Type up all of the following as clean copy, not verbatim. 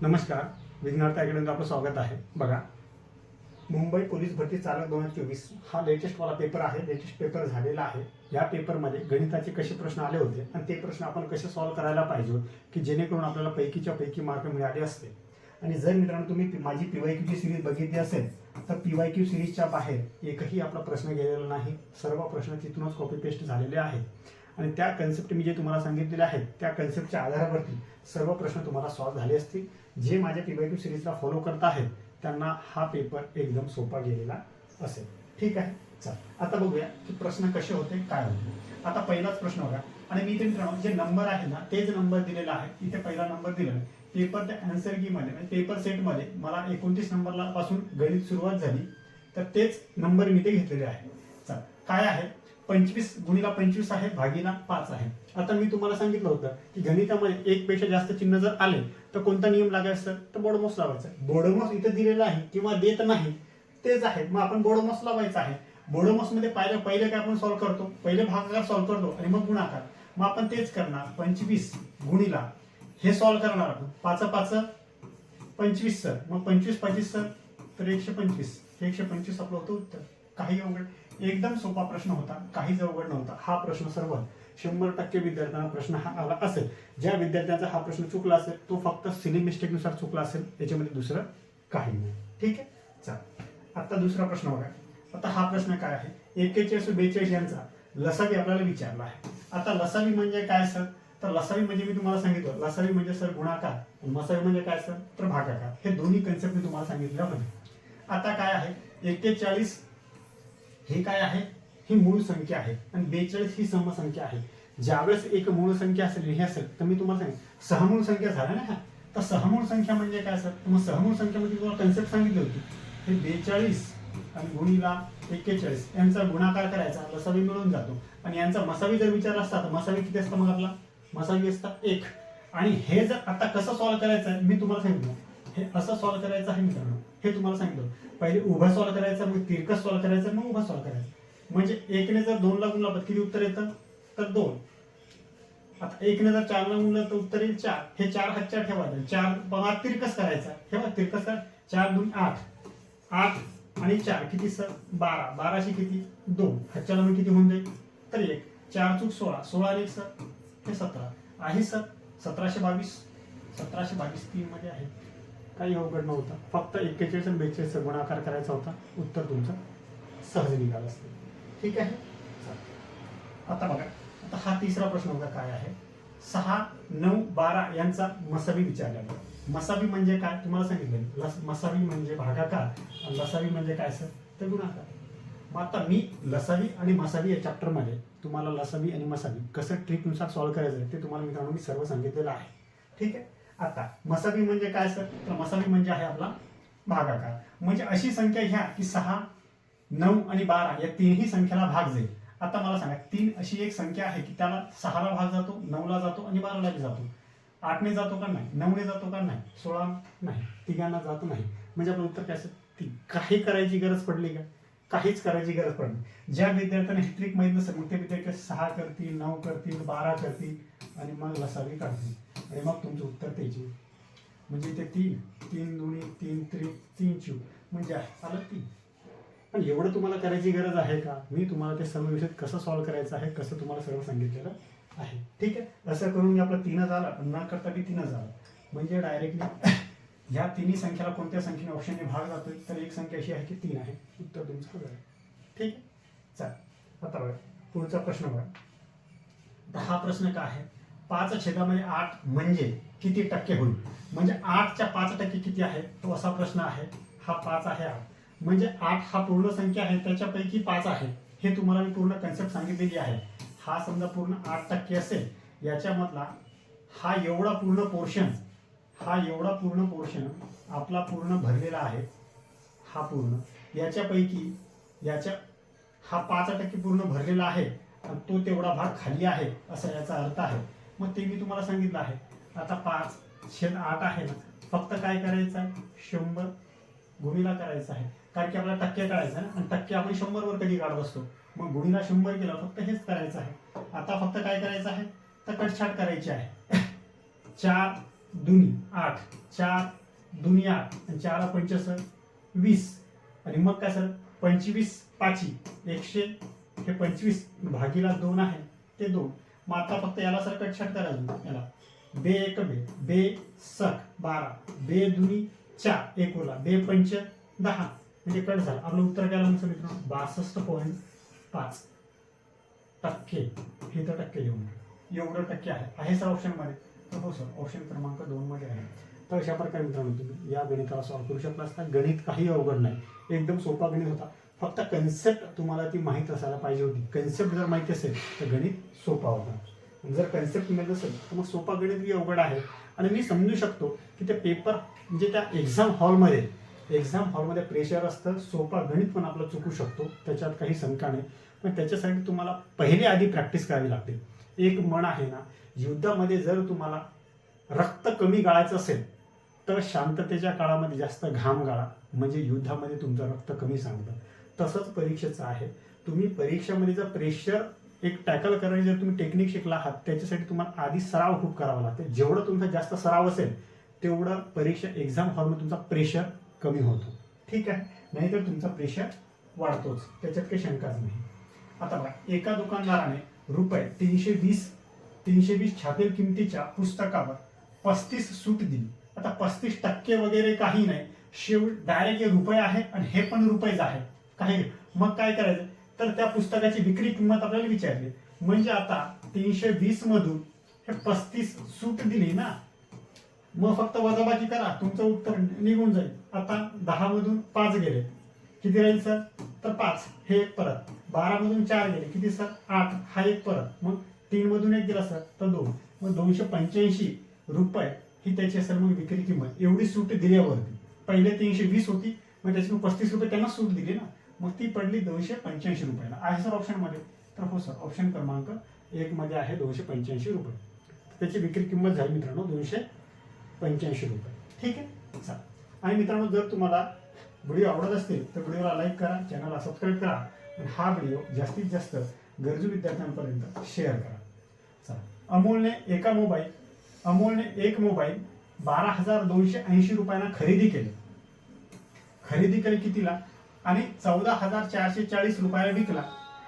नमस्कार, विघ्नार्थ अकॅडमीत आपलं स्वागत आहे. बघा, मुंबई पोलीस भरती चालक 2024 हा लेटेस्ट वाला पेपर आहे. लेटेस्ट पेपर झालेला आहे. या पेपरमध्ये गणिताचे कसे प्रश्न आले होते आणि ते प्रश्न आपण कसे सॉल्व्ह करायला पाहिजे की जेणेकरून आपल्याला पैकीच्या पैकी मार्क मिळाले असते. आणि जर मित्रांनो तुम्ही माझी पीवायक्यूची सिरीज बघितली असेल तर पीवायक्यू सिरीजच्या बाहेर एकही आपला प्रश्न गेलेला नाही. सर्व प्रश्न तिथूनच कॉपी पेस्ट झालेले आहेत आणि त्या कन्सेप्ट मी जे तुम्हाला सांगितलेले आहेत त्या कन्सेप्टच्या आधारावरती सर्व प्रश्न तुम्हाला सॉल्व्ह झाले असतील. जे माझ्या पीवायक्यू सिरीजला फॉलो करत आहेत त्यांना हा पेपर एकदम सोपा गेलेला असेल. ठीक आहे, चल आता बघूया की प्रश्न कसे होते, काय होते. आता पहिलाच प्रश्न बघा, आणि मी इथे मित्रांनो जे नंबर आहे ना तेच नंबर दिलेला आहे. इथे पहिला नंबर दिलेला आहे. पेपर त्या आन्सर की मध्ये म्हणजे पेपर सेटमध्ये मला 29 नंबरला पासून गणित सुरुवात झाली तर तेच नंबर मी ते घेतलेले आहे. चल काय आहे, 25 गुणिला 25 आहे भागीला 5 आहे. आता मी तुम्हाला सांगितलं होतं की गणितामध्ये एक पेक्षा जास्त चिन्ह जर आले तर कोणता नियम लागायचा तर बोडमॉस लावायचा. बोडमॉस इथे दिलेला आहे किंवा देत नाही तेच आहे, मग आपण बोडमॉस लावायचा आहे. बोडमॉस मध्ये पहिले काय आपण सॉल्व्ह करतो, पहिले भागाकार सॉल्व्ह करतो आणि मग गुणाकार. मग आपण तेच करणार. 25 गुणिला हे सॉल्व्ह करणार आपण 5 5 25 सर, मग 25 25 सर तर 125. 125 आपलं होतं उत्तर. काही अवघड, एकदम सोपा प्रश्न होता, काहीच अवघड नव्हता. हा प्रश्न सर्व 100% विद्यार्थ्यांना प्रश्न हा आला असेल. ज्या विद्यार्थ्यांचा हा प्रश्न चुकला असेल तो फक्त सिली मिस्टेक नुसार चुकला असेल, त्याच्यामध्ये दुसरं काही नाही. ठीक आहे, चल आता दुसरा प्रश्न बघा. आता हा प्रश्न काय आहे, 41 व 42 यांचा लसावी आपल्याला विचारला आहे. आता लसावी म्हणजे काय सर, तर लसावी म्हणजे मी तुम्हाला सांगितलं, लसावी म्हणजे सर गुणाकार आणि मसावी म्हणजे काय सर तर भागाकार. हे दोन्ही कन्सेप्ट मी तुम्हाला सांगितलं होते. आता काय आहे, 41 हे काय आहे, ही मूळ संख्या आहे आणि 42 ही समसंख्या आहे. ज्यावेळेस एक मूळ संख्या असेल हे असेल तर मी तुम्हाला सांगेन सहमूळ संख्या झाल्या ना. तर सहमूळ संख्या म्हणजे काय सर, मग सहमूळ संख्या म्हणजे तुम्हाला कन्सेप्ट सांगितली होती. हे 42 आणि गुणिला 41 यांचा गुणाकार करायचा, लसावी मिळून जातो. आणि यांचा मसावी जर विचारला असता तर मसावी किती असतं, मग आपला मसावी असता 1. आणि हे जर आता कसं सॉल्व्ह करायचं आहे मी तुम्हाला सांगितलं, हे असं सॉल्व्ह करायचं आहे मित्रांनो. हे तुम्हाला सांगितलं, पहिले उभा सॉल्व्ह करायचं, मग तिरकस सॉल्व्ह करायचं, मग उभा सॉल्व्ह करायचं. म्हणजे 1 ने जर 2 ला गुणला तर किती उत्तर येतं तर 2. आता 1 ने जर 4 ला गुणलं तर उत्तर येईल 4. हे 4 हातच्या ठेवायचं, 4 बघा तिरकस करायचा. ठेवा तिरकस करा, 4 2 8, 8 आणि 4 किती सर 12. 12शी किती 2, हातच्याला मग किती होऊन जाईल तर 1. 4 चूक 16, 16 आणि 1 सर हे 17 आहे सर. 1722, 1722 3 मध्ये आहे. काही अवघड नव्हतं, फक्त 41 आणि 42 गुणाकार करायचा होता, उत्तर तुमचं सहज निघालं असतं. ठीक आहे, आता बघा. आता हा तिसरा प्रश्न बघा काय आहे, 6 9 12 यांचा मसावी विचारलेला. मसावी म्हणजे काय तुम्हाला सांगितलं, मसावी म्हणजे भागाकार आणि लसावी म्हणजे काय सर तर गुणाकार. मग आता मी लसावी आणि मसावी या चॅप्टर मध्ये तुम्हाला लसावी आणि मसावी कसं ट्रिकनुसार सॉल्व्ह करायचं आहे ते तुम्हाला मित्रांनो मी सर्व सांगितलेलं आहे. ठीक आहे, आता मसावी म्हणजे काय सर तर मसावी म्हणजे आहे आपला भागाकार. म्हणजे अशी संख्या घ्या की 6 9 आणि 12 या तीनही संख्येला भाग जाईल. आता मला सांगा, 3 अशी एक संख्या आहे की त्याला 6 ला भाग जातो, 9 ला जातो आणि 12 ला जातो. 8 ने जातो का नाही, 9 ने जातो का नाही, 16 नाही, तिघांना जात नाही. म्हणजे आपलं उत्तर काय असेल, काही करायची गरज पडली का, काहीच करायची गरज पडली. ज्या विद्यार्थ्यांना हे ट्रिक माहित नसेल मग ते विद्यार्थी 6 करतील, 9 करतील, 12 करतील आणि मग लसावी काढतील आणि मग तुमचं उत्तर त्याची. म्हणजे ते 3 3 दुनी 3 त्रिक 3 चूक म्हणजे आलं 3. पण एवढं तुम्हाला करायची गरज आहे का, मी तुम्हाला ते सर्व विषय कसं सॉल्व्ह करायचं आहे कसं तुम्हाला सर्व सांगितलेलं आहे. ठीक आहे, असं करून मी आपलं 3 झालं, न करता बी 3 झालं. म्हणजे डायरेक्टली ह्या तिन्ही संख्याला कोणत्या संख्येने ऑप्शनने भाग जातोय तर एक संख्या अशी आहे की 3 आहे, उत्तर तुमचं बघा. ठीक आहे, चल आता बघा पुढचा प्रश्न बघा. तर हा प्रश्न काय आहे, 5/8 म्हणजे किती टक्के होईल. म्हणजे 8च्या 5% किती आहे तो असा प्रश्न आहे. हा 5 आहे, 8 म्हणजे 8 हा पूर्ण संख्या आहे, त्याच्यापैकी 5 आहे. हे तुम्हाला मी पूर्ण कन्सेप्ट सांगितलेली आहे. हा समजा पूर्ण 8% असेल, याच्यामधला हा एवढा पूर्ण पोर्शन, हा एवढा पूर्ण पोर्शन आपला पूर्ण भरलेला आहे. हा पूर्ण याच्यापैकी हा 5% पूर्ण भरलेला आहे आणि तो तेवढा भाग खाली आहे असा याचा अर्थ आहे. मग ते मी तुम्हाला सांगितलं आहे. आता 5/8 आहे ना, फक्त काय करायचं आहे 100 गुणिला करायचा आहे, कारण की आपल्याला टक्के काढायचा आहे आणि टक्के आपण 100 वर कधी काढत असतो. मग गुणिला 100 केला, फक्त हेच करायचं आहे. आता फक्त काय करायचं आहे तर कटछाट करायची आहे. 4 दुनी 8, 4 दुनी 8 आणि 4 पंच सर 20 आणि मग काय सर 25 पाची 100 हे 25 भागीला 2 आहे ते 2. मग आता फक्त याला सर कटछाट करायचं याला बे एक बे सक 12 बे दुनी 4 एक उरला बे पंच 10 म्हणजे कट झाला. आपलं उत्तर काय लागलं मित्रांनो 62.5% हे तर टक्के लिहून एवढं टक्के आहे सर ऑप्शन मध्ये. तर हो सर ऑप्शन क्रमांक 2 मध्ये आहे. तर अशा प्रकारे मित्रांनो तुम्ही या गणिताला सॉल्व्ह करू शकला असता. गणित काही अवघड नाही, एकदम सोपा गणित होता. फक्त कन्सेप्ट तुम्हाला ती माहीत असायला पाहिजे होती. कन्सेप्ट जर माहिती असेल तर गणित सोपा होता. जर कन्सेप्ट मिळत असेल तर मग सोपा गणित ही अवघड आहे. आणि मी समजू शकतो की ते पेपर म्हणजे त्या एक्झाम हॉलमध्ये प्रेशर असतं, सोपा गणित पण आपलं चुकू शकतो, त्याच्यात काही शंका नाही. पण त्याच्यासाठी तुम्हाला पहिले आधी प्रॅक्टिस करावी लागते. एक म्हण आहे ना, युद्धामध्ये जर तुम्हाला रक्त कमी गाळायचं असेल तर शांततेच्या काळामध्ये जास्त घाम गाळा, म्हणजे युद्धामध्ये तुमचं रक्त कमी सांगतं. तसंच परीक्षेचं आहे. तुम्ही परीक्षेमध्ये जर प्रेशर एक टॅकल करायची जर तुम्ही टेक्निक शिकला आहात त्याच्यासाठी तुम्हाला आधी सराव खूप करावा लागतो. जेवढं तुमचा जास्त सराव असेल तेवढं परीक्षा एक्झाम हॉलमध्ये तुमचा प्रेशर कमी होतो. ठीक आहे, नाहीतर तुमचा प्रेशर वाढतोच, त्याच्यात काही शंकाच नाही. आता बघा, एका दुकानदाराने रुपये 320 छापील किमतीच्या पुस्तकावर 35 सूट दिली. आता 35% वगैरे काही नाही, डायरेक्ट हे रुपये आहे आणि हे पण रुपयेच आहे काही. मग काय करायचं तर त्या पुस्तकाची विक्री किंमत आपल्याला विचारली. म्हणजे आता 320 मधून हे 35 सूट दिली ना, मग फक्त वजाबाकी करा, तुमचं उत्तर निघून जाईल. आता 10 मधून 5 गेले, किती राहील सर तर 5, हे एक परत. 12 मधून 4 गेले, किती सर 8, हा एक परत. मग 3 मधून 1 गेला सर तर 2. मग 285 रुपये ही त्याची सर मग विक्री किंमत. एवढी सूट दिल्यावरती पहिले 320 होती, मग त्याची 35 रुपये त्यांना सूट दिली ना, मग ती पडली 285 रुपयाला. आहे सर ऑप्शन मध्ये. तर हो सर ऑप्शन क्रमांक 1 मध्ये आहे 285 रुपये. त्याची विक्री किंमत झाली मित्रांनो 285 रुपये. ठीक आहे सर. आणि मित्रांनो जर तुम्हाला व्हिडिओ आवडत असतील तर व्हिडिओला लाईक करा, चॅनलला सबस्क्राईब करा आणि हा व्हिडिओ जास्तीत जास्त गरजू विद्यार्थ्यांपर्यंत शेअर करा. चला, अमोलने एक मोबाईल 12,280 रुपयांना खरेदी केली कितीला आणि 14,440 रुपयाला विकला,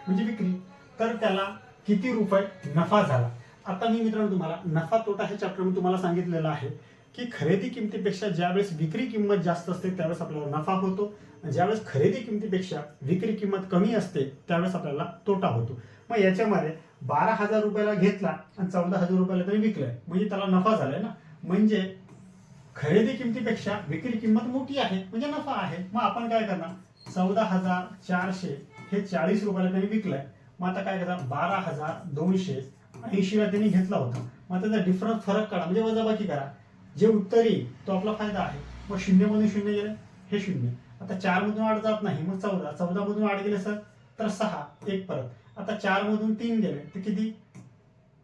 म्हणजे विक्री. तर त्याला किती रुपये नफा झाला. आता मी मित्रांनो तुम्हाला नफा तोटा हे चॅप्टर मी तुम्हाला सांगितलेलं आहे की खरेदी किमतीपेक्षा ज्यावेळेस विक्री किंमत जास्त असते त्यावेळेस आपल्याला नफा होतो, ज्यावेळेस खरेदी किमतीपेक्षा विक्री किंमत कमी असते त्यावेळेस आपल्याला तोटा होतो. मग याच्यामध्ये 12,000 रुपयाला घेतला आणि 14,000 रुपयाला तरी विकलाय, म्हणजे त्याला नफा झालाय ना. म्हणजे खरेदी किमतीपेक्षा विक्री किंमत मोठी आहे, म्हणजे नफा आहे. मग आपण काय करणार, 14,400 हे 40 रुपयाला त्यांनी विकलाय. मग आता काय करणार, 12,280 ला त्यांनी घेतला होता. मग आता त्याचा डिफरन्स फरक काढा, म्हणजे वजाबाकी करा. जे उत्तर येईल तो आपला फायदा आहे. मग 0 मधून 0 गेले, हे 0. आता 4 मधून 8 जात नाही, मग 14 मधून 8 गेले सर तर 6, एक परत. आता 4 मधून 3 गेले तर किती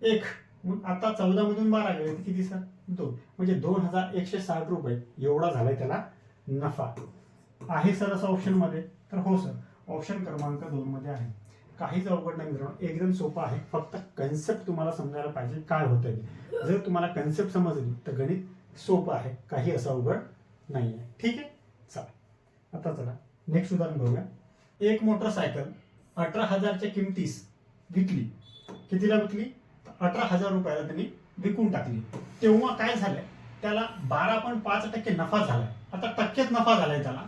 1. मग आता 14 मधून 12 गेले तर किती सर 2. म्हणजे 2,160 रुपये एवढा झालाय त्याला नफा. आहे सर असं ऑप्शन मध्ये. तर हो सर ऑप्शन क्रमांक 2 मध्ये आहे. काहीच अवघड नाही मित्रांनो, एकदम सोपं आहे. फक्त कन्सेप्ट तुम्हाला समजायला पाहिजे काय होतंय. जर तुम्हाला कन्सेप्ट समजली तर गणित सोपं आहे, काही असं अवघड नाही आहे. ठीक आहे, चला आता चला नेक्स्ट उदाहरण बघूया. एक मोटरसायकल 18,000च्या किमतीस विकली. कितीला विकली, 18,000 रुपयाला त्यांनी विकून टाकली. तेव्हा काय झालंय, त्याला 12.5% नफा झालाय. आता टक्क्यात नफा झालाय त्याला.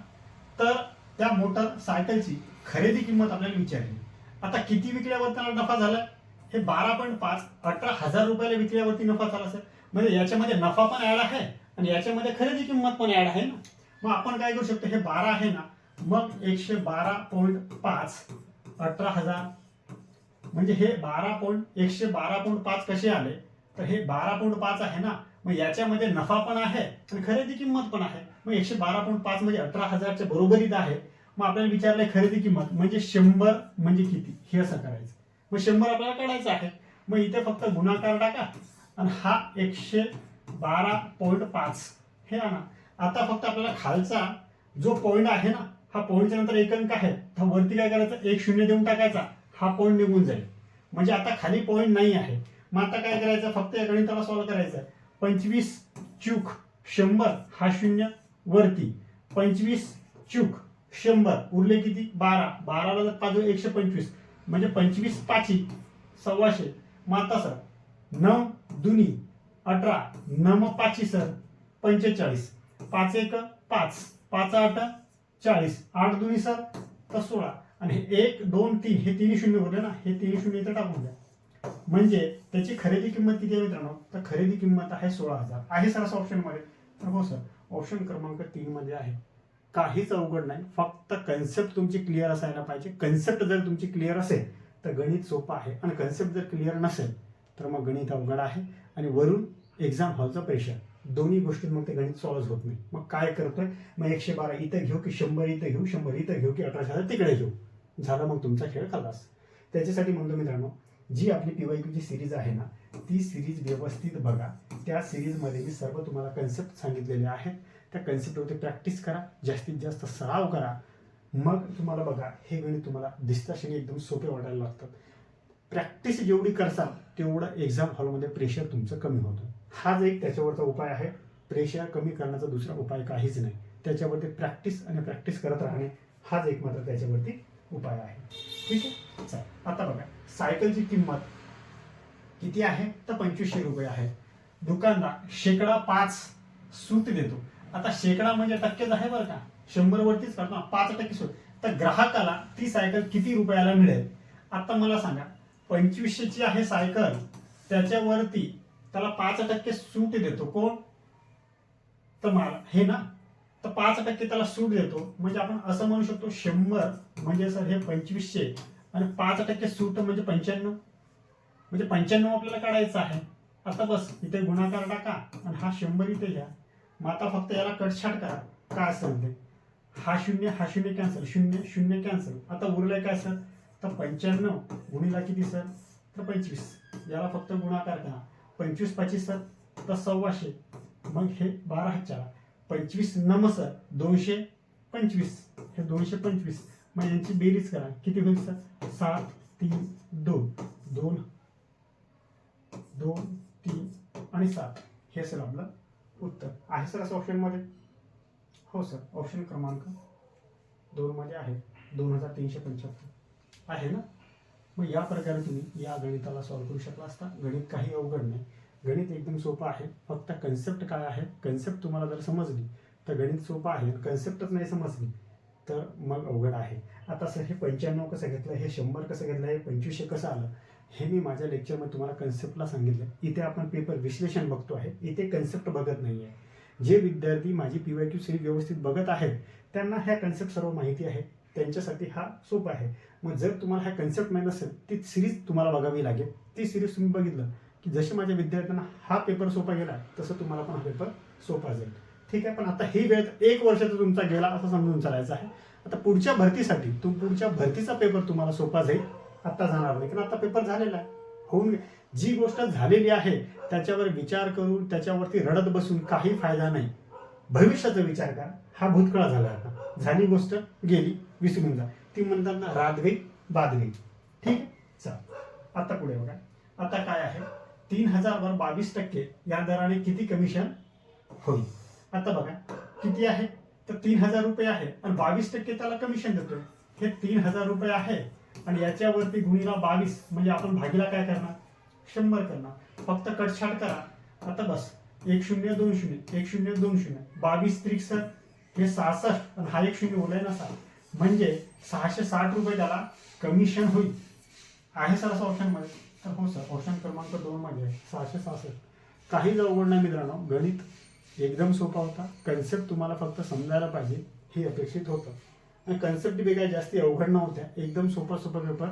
तर त्या मोटरसायकलची खरेदी किंमत आपल्याला विचारली. आता किती विकल्यावर त्याला नफा झालाय, हे 12.5 18,000 रुपयाला विकल्यावरती नफा झाला सर. म्हणजे याच्यामध्ये नफा पण ऍड आहे आणि याच्यामध्ये खरेदी किंमत पण ऍड आहे ना. मग आपण काय करू शकतो, हे 12 आहे ना, मग 112.5 18,000 म्हणजे हे 112.5 कसे आले तर हे 12.5 आहे ना. मग याच्यामध्ये नफा पण आहे आणि खरेदी किंमत पण आहे. मग 112.5 म्हणजे 18,000च्या बरोबरीत आहे. मग आपल्याला विचारलंय खरेदी किंमत म्हणजे 100 म्हणजे किती, हे असं करायचं. मग 100 आपल्याला काढायचं आहे. मग इथे फक्त गुणाकार टाका आणि हा 112.5 हे आणा. आता फक्त आपल्याला खालचा जो पॉईंट आहे ना, हा पॉईंटच्या नंतर एक अंक आहे, तर वरती काय करायचं 1 0 देऊन टाकायचा, हा पॉईंट निघून जाईल. म्हणजे आता खाली पॉईंट नाही आहे. मग आता काय करायचं, फक्त या गणिताला सॉल्व्ह करायचं. 25 चूक 100 हा शून्य वरती, 25 चूक 100 उरले किती 12, 12ला जर पाच 125 म्हणजे 25 पाची 125. मग आता सर 9 दुनी 18, 9 पाची सर 45, 5 1 5, 5 8 40, 8 दुनी सर तर 16 आणि 1 2 3 हे तिन्ही शून्य होते ना, हे तिन्ही शून्य इथं टाकून द्या. म्हणजे त्याची खरेदी किंमत किती आहे मित्रांनो, तर खरेदी किंमत आहे 16,000. आहे सर असं ऑप्शन मध्ये? तर हो सर, ऑप्शन क्रमांक 3 मध्ये आहे. काहीच अवघड नाही, फक्त कन्सेप्ट तुमची क्लिअर असायला पाहिजे. कन्सेप्ट जर तुमची क्लिअर असेल तर गणित सोपं आहे, आणि कन्सेप्ट जर क्लिअर नसेल तर मग गणित अवघड आहे, आणि वरून एक्झाम हॉलचं प्रेशर, दोन्ही गोष्टीत मग ते गणित सॉल्व्ह होत नाही. मग काय करतोय, मग 112 इथं घेऊ की 100 इथं घेऊ, 100 इथं घेऊ की 18,000 तिकडे घेऊ, झालं मग तुमचा खेळ खलास. त्याच्यासाठी म्हणतो मित्रांनो, जी आपली पीवायक्यूची सिरीज आहे ना, ती सिरीज व्यवस्थित बघा. त्या सिरीजमध्ये मी सर्व तुम्हाला कन्सेप्ट सांगितलेले आहेत. त्या कन्सेप्टवरती प्रॅक्टिस करा, जास्तीत जास्त सराव करा. मग तुम्हाला बघा हे गणित तुम्हाला दिसताक्षणी एकदम सोपे वाटायला लागतात. प्रॅक्टिस जेवढी करसाल तेवढं एक्झाम हॉलमध्ये प्रेशर तुमचं कमी होतं. हाच एक त्याच्यावरचा उपाय आहे. प्रेशर कमी करण्याचा दुसरा उपाय काहीच नाही. त्याच्यावरती प्रॅक्टिस आणि प्रॅक्टिस करत राहणे हाच एक मात्र त्याच्यावरती उपाय आहे. ठीक आहे, चला आता बघा सायकलची किंमत किती आहे, तर 2500 रुपये आहे. दुकानदार शेकडा 5 सूट देतो. आता शेकडा म्हणजे टक्केच आहे बरं का, 100 वरतीच करतो 5% सूट. तर ग्राहकाला ती सायकल किती रुपयाला मिळेल? आता मला सांगा, 2500 ची आहे सायकल, त्याच्यावरती त्याला 5% सूट देतो कोण? तर मला हे ना, तर 5% त्याला सूट देतो. म्हणजे आपण असं म्हणू शकतो 100 म्हणजे सर हे 2500 आणि 5% सूट म्हणजे 95, म्हणजे 95 आपल्याला काढायचं आहे. आता बस इथे गुणाकार टाका आणि हा 100 इथे घ्या. मग आता फक्त याला कटछाट करा, काय असेल ते. हा शून्य कॅन्सल, 0 0 कॅन्सल. आता उरलंय काय सर, तर 95 गुणिला किती सर, तर 25. याला फक्त गुणाकार करा, 25 5 सर तर 125. मग हे 12 4, 25 9 सर 225, हे 225. मग यांची बेरीज करा, किती होईल सर, 7 3 2 2 2 3 आणि 7. हे सर आपलं उत्तर आहे. सर असं ऑप्शन मध्ये? हो सर, ऑप्शन क्रमांक 2 मध्ये आहे, 2375 आहे ना. मग या प्रकारे तुम्ही या गणिताला सॉल्व्ह करू शकला असता. गणित काही अवघड नाही, गणित एकदम सोपं आहे. फक्त कन्सेप्ट काय आहे, कन्सेप्ट तुम्हाला जर समजली तर गणित सोपं आहे. कन्सेप्टच नाही समजली तर मग अवघड आहे. आता सर हे 95 कसं घेतलं, हे 100 कसं घेतलं, हे 2500 कसं आलं, हे मी माझ्या लेक्चरमध्ये तुम्हाला कन्सेप्टला सांगितलं. इथे आपण पेपर विश्लेषण बघतो आहे, इथे कन्सेप्ट बघत नाही आहे. जे विद्यार्थी माझी पीवायक्यू सिरीज व्यवस्थित बघत आहेत त्यांना ह्या कन्सेप्ट सर्व माहिती आहे, त्यांच्यासाठी हा सोपा आहे. मग जर तुम्हाला हा कन्सेप्ट माहीत नसेल, ती सिरीज तुम्हाला बघावी लागेल. ती सिरीज तुम्ही बघितलं की जसे माझ्या विद्यार्थ्यांना हा पेपर सोपा गेला तसं तुम्हाला पण हा पेपर सोपा जाईल. ठीक आहे, पण आता ही वेळ 1 वर्षाचा तुमचा गेला असं समजून चालायचं आहे. आता पुढच्या भरतीसाठी पुढच्या भरतीचा पेपर तुम्हाला सोपा जाईल, आता जाणार नाही, कारण आता पेपर झालेला आहे, होऊन जी गोष्ट झालेली आहे त्याच्यावर विचार करून त्याच्यावरती रडत बसून काही फायदा नाही. भविष्याचा विचार करा. हा भूतकाळ झाला, आता झाली गोष्ट गेली, विसरून जा. ती म्हणतात ना, रात गई बाद गई. ठीक आहे, चल आता पुढे बघा. आता काय आहे, 3000 वर 22% या दराने किती कमिशन होईल? आता बघा किती आहे, तर 3000 रुपये आहे आणि 22% त्याला कमिशन देतोय. हे 3000 रुपये आहे आणि याच्यावरती गुणिला 22 म्हणजे आपण भागीला काय करणार, 100 करणार. फक्त कटछाट करा. आता बस 1 0 2 0 1 0 2 0 22 त्रिक सर हे 66 आणि हा 1 0 उरलाय ना 7, म्हणजे 660 रुपये त्याला कमिशन होईल. आहे सर असं ऑप्शन मध्ये? तर हो सर, ऑप्शन क्रमांक 2 मध्ये आहे 666. काहीच अवघड नाही मित्रांनो, गणित एकदम सोपा होता. कन्सेप्ट तुम्हाला फक्त समजायला पाहिजे हे अपेक्षित होतं, आणि कन्सेप्ट बी काही जास्ती अवघड नव्हत्या. एकदम सोपा पेपर,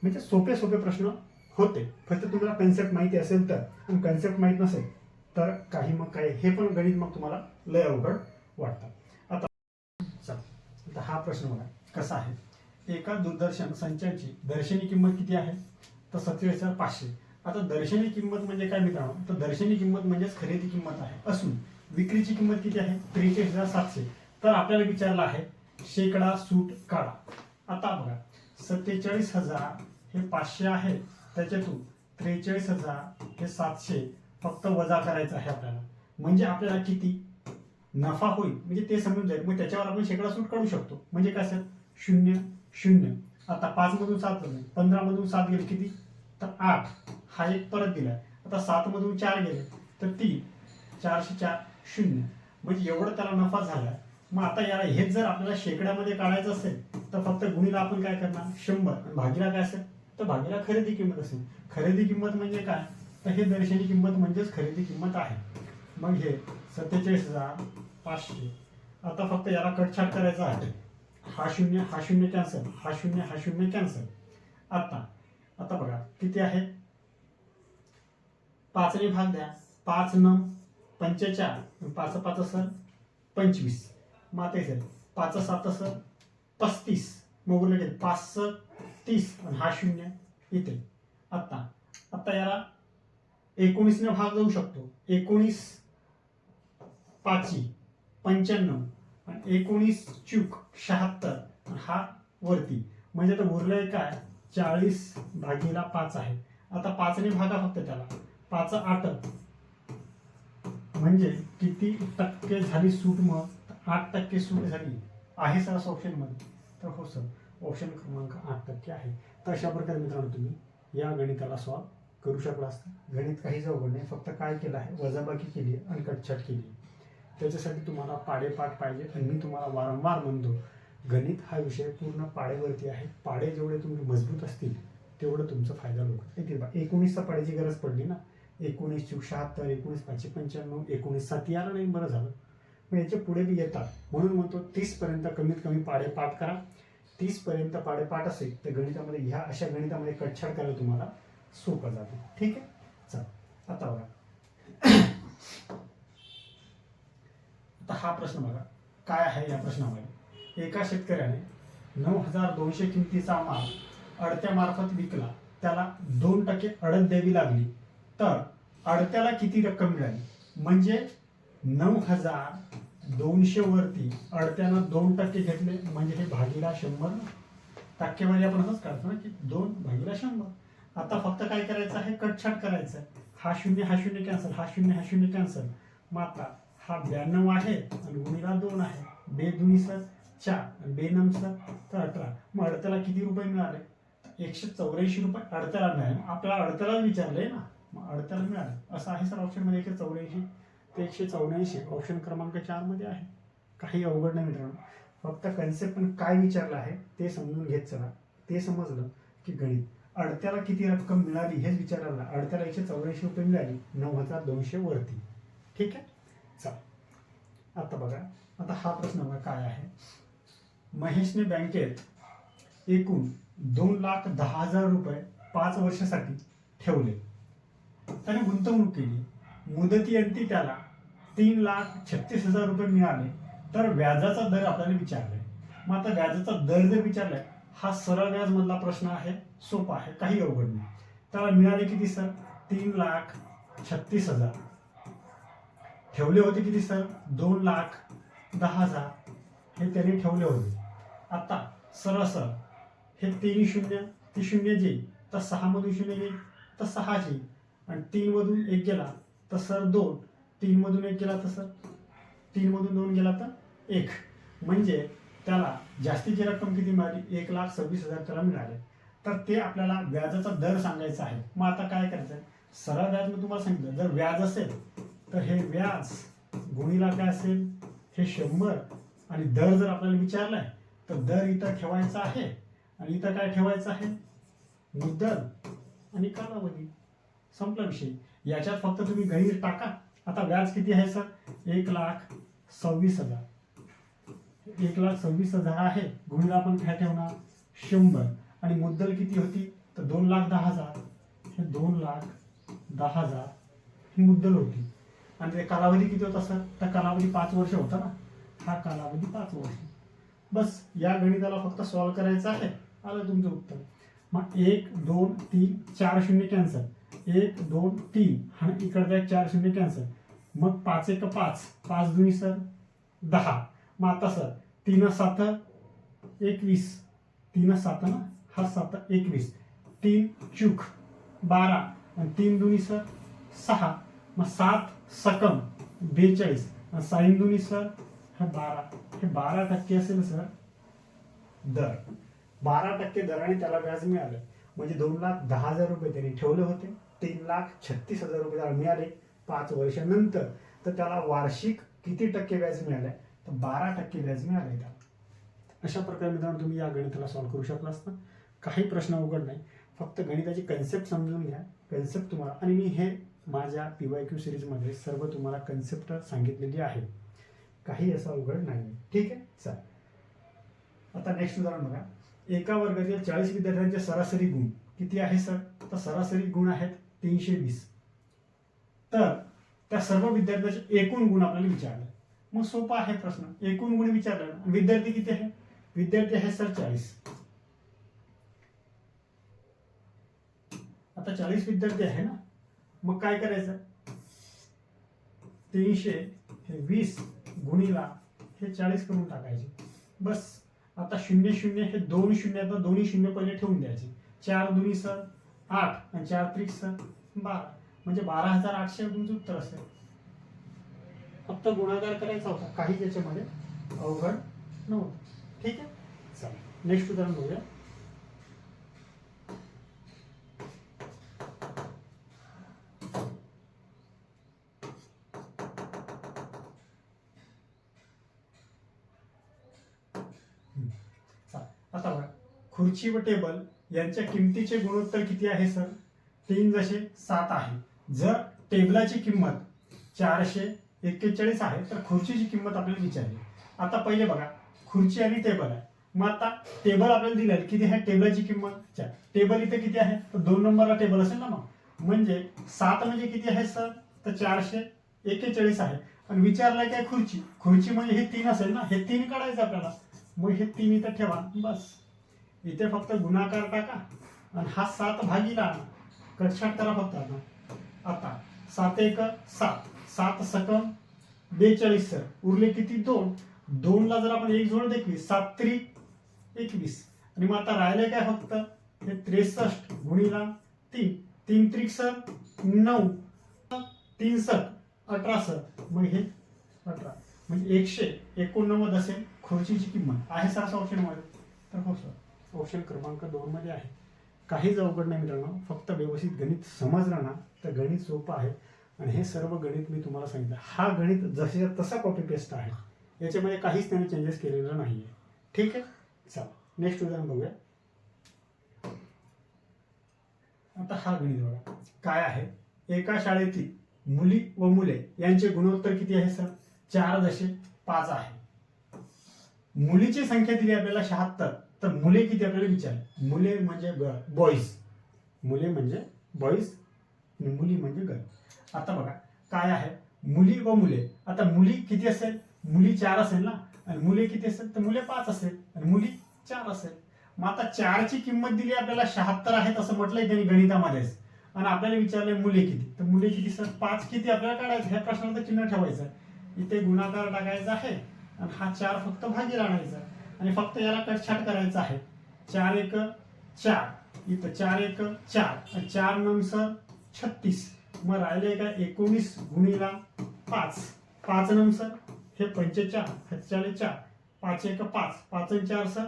म्हणजे सोपे प्रश्न होते. फक्त तुम्हाला कन्सेप्ट माहिती असेल तर, आणि कन्सेप्ट माहीत नसेल तर काही मग काय हे पण गणित मग तुम्हाला लय अवघड वाटतं. आता हा प्रश्न बघा कसा आहे. एका दूरदर्शन संचाची दर्शनी किंमत किती आहे, तर 47,500. आता दर्शनी किंमत म्हणजे काय मित्रांनो, तर दर्शनी किंमत म्हणजेच खरेदी किंमत आहे, असून विक्रीची किंमत किती आहे, 43,700. तर आपल्याला विचारलं आहे शेकडा सूट काढा. आता बघा 47,000 हे 500 आहे, त्याच्यातून 43,000 हे 700 फक्त वजा करायचं आहे आपल्याला. म्हणजे आपल्याला किती नफा होईल म्हणजे ते समजून जाईल. मग त्याच्यावर आपण शेकडा सूट काढू शकतो. म्हणजे काय असेल 0 0. आता 5 मधून 7 गेले, 15 मधून 7 गेले किती तर 8. हा एक परत दिला. आता 7 मधून 4 गेले तर 3. 4 4 0. म्हणजे एवढं त्याला नफा झाला. मग आता याला हेच जर आपल्याला शेकड्यामध्ये काढायचं असेल तर फक्त गुणीला आपण काय करणार 100. भागीला काय असेल तर भागीला खरेदी किंमत असेल. खरेदी किंमत म्हणजे काय तर हे दर्शनी किंमत म्हणजेच खरेदी किंमत आहे. मग हे 47,500. आता फक्त याला कटछाट करायचा आहे. हा 0 हा 0 कॅन्सल, हा 0 हा 0 कॅन्सल. आता बघा किती आहे 5 ने भाग द्या. 5 9 45, 5 5 असेल 25. मग आता येईल 5 7 असेल 35. मग उरले 5 30 आणि हा 0 इथे. आता याला 19 ने भाग जाऊ शकतो. 19 5 95 आणि 19 चूक 76 आणि हा वरती. म्हणजे आता उरलंय काय 40/5 आहे. आता 5 ने भागा फक्त त्याला. 5 8 म्हणजे किती टक्के झाली सूट. मग 8% सूट झाली आहे सर ऑप्शन मध्ये. तर हो सर ऑप्शन क्रमांक 8% आहे. तर अशा प्रकारे मित्रांनो तुम्ही या गणिताला सॉल्व करू शकला असता. गणित काहीच अवघड नाही. फक्त काय केलं आहे वजाबाकी केली आहे आणि कटछाट केली आहे. त्याच्यासाठी तुम्हाला पाडेपाठ पाहिजे. आणि मी तुम्हाला वारंवार म्हणतो गणित हा विषय पूर्ण पाडेवरती आहे. पाडे जेवढे तुमचे मजबूत असतील तेवढं तुमचा फायदा लोक येतील. 19चा पाड्याची गरज पडली ना. 19 चूक 76, 19 5 95, 19 7 याला नाही बरं झालं. मग याच्या पुढे बी येतात. म्हणून म्हणतो 30 पर्यंत कमीत कमी पाडेपाठ करा. 30 पर्यंत पाडेपाठ असेल तर गणितामध्ये ह्या अशा गणितामध्ये कटछाट करायला तुम्हाला सोपं जाते. ठीक आहे. चल आता बघा आता हा प्रश्न बघा काय आहे. या प्रश्नामध्ये एका शेतकऱ्याने 9,200 किमतीचा माल अडत्यामार्फत विकला. त्याला 2% अडत द्यावी लागली तर अडत्याला किती रक्कम मिळाली. म्हणजे 9,200 वरती अडत्यानं 2% घेतले म्हणजे हे भागीला 100. टक्केवारी आपण असंच काढतो ना की 2/100. आता फक्त काय करायचं आहे कटछाट करायचं. हा 0 हा 0 कॅन्सल, हा 0 हा 0 कॅन्सल. मग आता हा 92 आहे आणि गुणीला 2 आहे. 2 दुनी 4 आणि 2 9 तर 18. मग अडत्याला किती रुपये मिळाले 184 रुपये अडत्याला मिळाले. आपल्याला अडत्याला विचारलंय ना. मग अडत्याला मिळाले असं आहे सर ऑप्शन मध्ये 184 ते 184 ऑप्शन क्रमांक 4 मध्ये आहे. काही अवघड नाही मित्रांनो. फक्त कन्सेप्ट पण काय विचारलं आहे ते समजून घेत चला. ते समजलं की गणित अडत्याला किती रक्कम मिळाली हेच विचारायला. अडत्याला 184 रुपये मिळाली 9,200 वरती. ठीक आहे. चल आता बघा आता हा प्रश्न बघा काय आहे. महेशने बँकेत एकूण 2,10,000 रुपये 5 वर्षासाठी ठेवले. त्याने गुंतवणूक केली. मुदतीअंती त्याला 3,36,000 रुपये मिळाले तर व्याजाचा दर आपल्याला विचारलाय. मग आता व्याजाचा दर जर विचारलाय हा सरळ व्याज मधला प्रश्न आहे. सोपा आहे काही अवघड नाही. त्याला मिळाले किती सर 3,36,000. ठेवले होते किती सर 2,10,000 हे त्यांनी ठेवले होते. आता सरळ हे 3 0 ती 0 येईल तर 6 मधून 0 येईल तर 6 येईल आणि 3 मधून 1 गेला तर सर 2. 3 मधून 1 गेला तर सर 3 मधून 2 गेला तर 1. म्हणजे त्याला जास्तीची रक्कम किती मिळाली 1,26,000 त्याला मिळाले. तर ते आपल्याला व्याजाचा दर सांगायचा आहे. मग आता काय करायचं सरळ व्याज मी तुम्हाला सांगितलं. जर व्याज असेल तर हे व्याज गुणीला काय असेल हे 100 आणि दर जर आपल्याला विचारलाय तर दर इथं ठेवायचा आहे आणि इथं काय ठेवायचं आहे मुद्दल आणि कालावधी. संपला विषय. याच्यात फक्त तुम्ही गणित टाका. आता व्याज किती आहे सर 1,26,000. 1,26,000 आहे. गुणीला आपण काय ठेवणार 100 आणि मुद्दल किती होती तर 2,10,000. हे 2,10,000 ही मुद्दल होती. आणि ते कालावधी किती होता सर तर कालावधी 5 वर्ष होता ना. हा कालावधी 5 वर्ष. बस या गणिताला फक्त सॉल्व्ह करायचं आहे. आलं तुमचं उत्तर. मग 1 2 3 4 0 कॅन्सल. 1 2 3 आणि इकडचा 4 0 कॅन्सल. मग 5 1 5 5 2 सर 10. मग आता सर 3 7 21. 3 7 ना हा 7 21. 3 चूक 12 आणि 3 2 सर 6. मग 7 सकम 42 साइन दोन्ही सर हा 12, हे 12% असेल सर दर, 12% दराने त्याला व्याज मिळालं. म्हणजे 2,10,000 रुपये त्यांनी ठेवले होते, 3,36,000 रुपये त्याला मिळाले 5 वर्षानंतर. तर त्याला वार्षिक किती टक्के व्याज मिळालंय? तर 12% व्याज मिळालंय त्याला. अशा प्रकारे मित्रांनो तुम्ही या गणिताला सॉल्व्ह करू शकला असता. काही प्रश्न अवघड नाही, फक्त गणिताची कन्सेप्ट समजून घ्या. कन्सेप्ट तुम्हाला, आणि मी हे माझ्या PYQ सिरीजमध्ये सर्व तुम्हाला कन्सेप्ट सांगितलेली आहे, काही असं अवघड नाही. ठीक आहे, चल आता नेक्स्ट उदाहरण बघा. एका वर्गातील 40 विद्यार्थ्यांचे सरासरी गुण किती आहे सर? तर सरासरी गुण आहेत 320. तर त्या सर्व विद्यार्थ्यांचे एकूण गुण आपल्याला विचारले. मग सोपा आहे प्रश्न, एकूण गुण विचारला. विद्यार्थी किती आहे? विद्यार्थी आहे सर 40. आता 40 विद्यार्थी आहे ना, मग काय करायचं? 320 गुणिला हे 40 करून टाकायचे, बस. आता 0 0 हे 2 शून्य, आता दोन्ही शून्य पहिले ठेवून द्यायचे. 4 दुनी सर 8 आणि 4 त्रिक सर 12, म्हणजे 12,800 तुमचं उत्तर असेल. फक्त गुणाकार करायचा होता, काही त्याच्यामध्ये अवघड नव्हतं. ठीक आहे, चला नेक्स्ट उदाहरण बघूया. आता बघा, खुर्ची व टेबल यांच्या किमतीचे गुणोत्तर किती आहे सर? 3:7 आहे. जर टेबलाची किंमत 441 आहे तर खुर्चीची किंमत आपल्याला विचारली. आता पहिले बघा, खुर्ची आणि टेबल आहे. मग आता टेबल आपल्याला दिलं किती आहे? टेबलाची किंमत 4. टेबल इथे किती आहे? तर 2 नंबरला टेबल असेल ना. मग म्हणजे 7 म्हणजे किती आहे सर? तर 441 आहे. आणि विचारलंय काय? खुर्ची. खुर्ची म्हणजे हे 3 असेल ना, हे 3 काढायचं आपल्याला. मग हे 3 इथं ठेवा, बस. इथे फक्त गुणाकार टाका आणि हा 7 भागीला आणा, कटछाट करा फक्त. आता 7 1 7, 7 सकम 42 सर. उरले किती? 2. 2 ला जर आपण 1 जोड 21, 7 त्रिक 21. आणि मग आता राहिले काय? फक्त हे 63 गुणिला 3, 3 त्रिक सर 9, 3 सर 18 सर. मग हे 18 म्हणजे 189 असेल खुर्चीची किंमत. आहे सर असं ऑप्शन मध्ये? तर हो सर, ऑप्शन क्रमांक 2 मध्ये आहे. काहीच अवघड नाही मित्रांनो, फक्त व्यवस्थित गणित समजलं ना तर गणित सोपं आहे. आणि हे सर्व गणित मी तुम्हाला सांगितलं, हा गणित जसे तसा कॉपी पेस्ट आहे, याच्यामध्ये काहीच त्यांनी चेंजेस केलेलं नाहीये. ठीक आहे, चला नेक्स्ट उदाहरण बघूया. आता हा गणित बघा काय आहे. एका शाळेतील मुली व मुले यांचे गुणोत्तर किती आहे सर? 4:5 आहे. मुलीची संख्या दिली आपल्याला 76, तर मुले किती आपल्याला विचारले. मुले म्हणजे बॉईज, मुले म्हणजे बॉईज आणि मुली म्हणजे गर्ल. आता बघा काय आहे, मुली व मुले. आता मुली किती असेल? मुली 4 असेल ना, आणि मुले किती असेल? तर मुले 5 असेल आणि मुली 4 असेल. मग आता 4 ची किंमत दिली आपल्याला 76 आहे असं म्हटलंय त्यांनी गणितामध्येच, आणि आपल्याला विचारलंय मुले किती. तर मुले किती सर? 5 किती आपल्याला काढायचं? ह्या प्रश्नाचं चिन्ह ठेवायचं, इथे गुणाकार टाकायचा आहे आणि हा 4 फक्त भागीला आणायचा आणि फक्त याला कटछाट करायचं आहे. 4 1 4, इथं 4 1 4, 4 9 सर 36. मग राहिले काय? 19 गुणिला 5, 5 9 सर हे 45, 44, 5 1 5, 5 4 सर